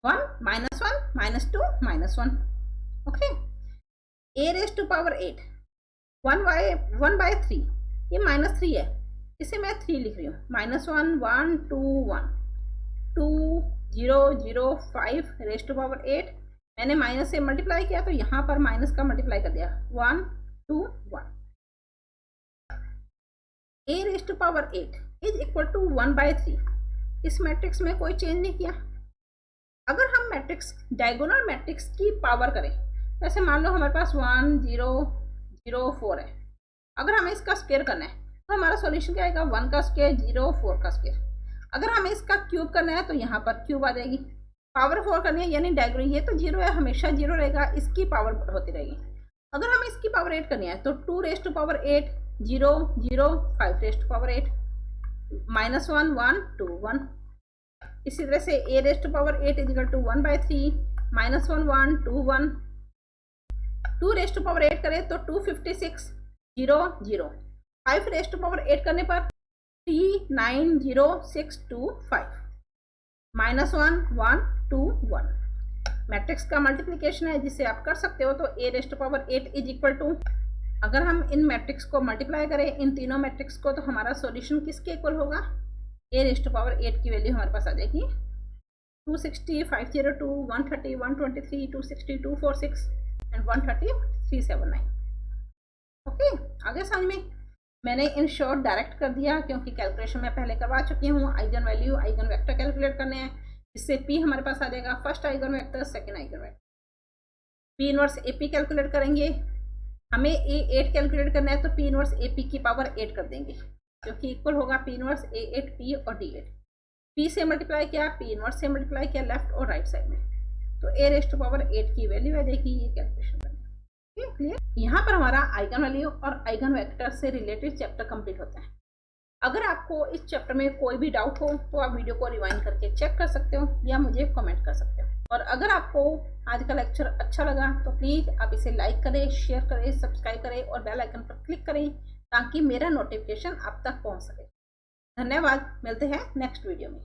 1 -1 -2 -1, okay. a raised to power 8 1/3, ये -3 है, इसे मैं 3 लिख रही हूँ, -1 1 2 1 2 0 0 5 रेस्ट टू पावर 8, मैंने माइनस से मल्टीप्लाई किया तो यहाँ पर माइनस का मल्टीप्लाई कर दिया 1 2 1, a raised to power 8 is equal to 1/3, इस मैट्रिक्स में कोई चेंज नहीं किया। अगर हम मैट्रिक्स डायगोनल मैट्रिक्स की पावर करें, जैसे मान लो हमारे पास 1 0 0 4 है, अगर हमें इसका स्क्वायर करना है तो हमारा सॉल्यूशन क्या आएगा 1 का स्क्वायर 0 4 का स्क्वायर। अगर हमें इसका क्यूब करना है तो यहाँ पर क्यूब आ जाएगी, पावर 4 करनी है यानी डायगोनल, ये तो 0 है हमेशा 0 रहेगा, इसकी पावर होती रहेगी। अगर हमें इसकी पावर 8 करनी है तो 2 raised to power 8 0 0 5 raised to power 8 -1 1 2 1, इसी तरह से a raised to power 8 is equal to 1/3 -1 1 2 1, 2 raised to power 8 करें तो 256 0 0, 5 रेस्ट टू पावर 8 करने पर 3 9 0 6 2 5 -1 1 2 1। मैट्रिक्स का मल्टीप्लिकेशन है जिसे आप कर सकते हो, तो a raised to power 8 is equal to, अगर हम इन मैट्रिक्स को मल्टीप्लाई करें इन तीनों मैट्रिक्स को, तो हमारा सॉल्यूशन किसके इक्वल होगा, a रेस्ट टू पावर 8 की वैल्यू हमारे पास आ जाएगी 260 502 130 123 260 246 एंड 130 379। ओके, आगे समझ में, मैंने इन शॉर्ट डायरेक्ट कर दिया क्योंकि कैलकुलेशन मैं पहले करवा चुकी हूँ। Eigen value eigen vector calculate करने हैं, इससे p हमारे पास आ जाएगा first eigen vector second eigen vector, p inverse ap calculate करेंगे, हमें a8 कैलकुलेट करना है तो p इनवर्स ap की पावर 8 कर देंगे जो कि इक्वल होगा p इनवर्स a8 p और d8, p से मल्टीप्लाई किया p इनवर्स से मल्टीप्लाई किया लेफ्ट और राइट साइड में, तो a रेस्ट टू पावर 8 की वैल्यू है, देखिए ये कैलकुलेशन करनी है, क्लियर। यहाँ पर हमारा आइगन वैल्यू और आइगन वेक्टर से रिलेटेड चैप्टर कंप्लीट होता है। अगर आपको इस चैप्टर में कोई भी डाउट हो तो आप वीडियो को रिवाइंड करके चेक कर सकते हो या मुझे कमेंट कर सकते हो। और अगर आपको आज का लेक्चर अच्छा लगा तो प्लीज़ आप इसे लाइक करें, शेयर करें, सब्सक्राइब करें और बेल आइकन पर क्लिक करें ताकि मेरा नोटिफिकेशन आप तक पहुंच सके। धन्यवाद, मिलते हैं नेक्स्ट वीडियो में।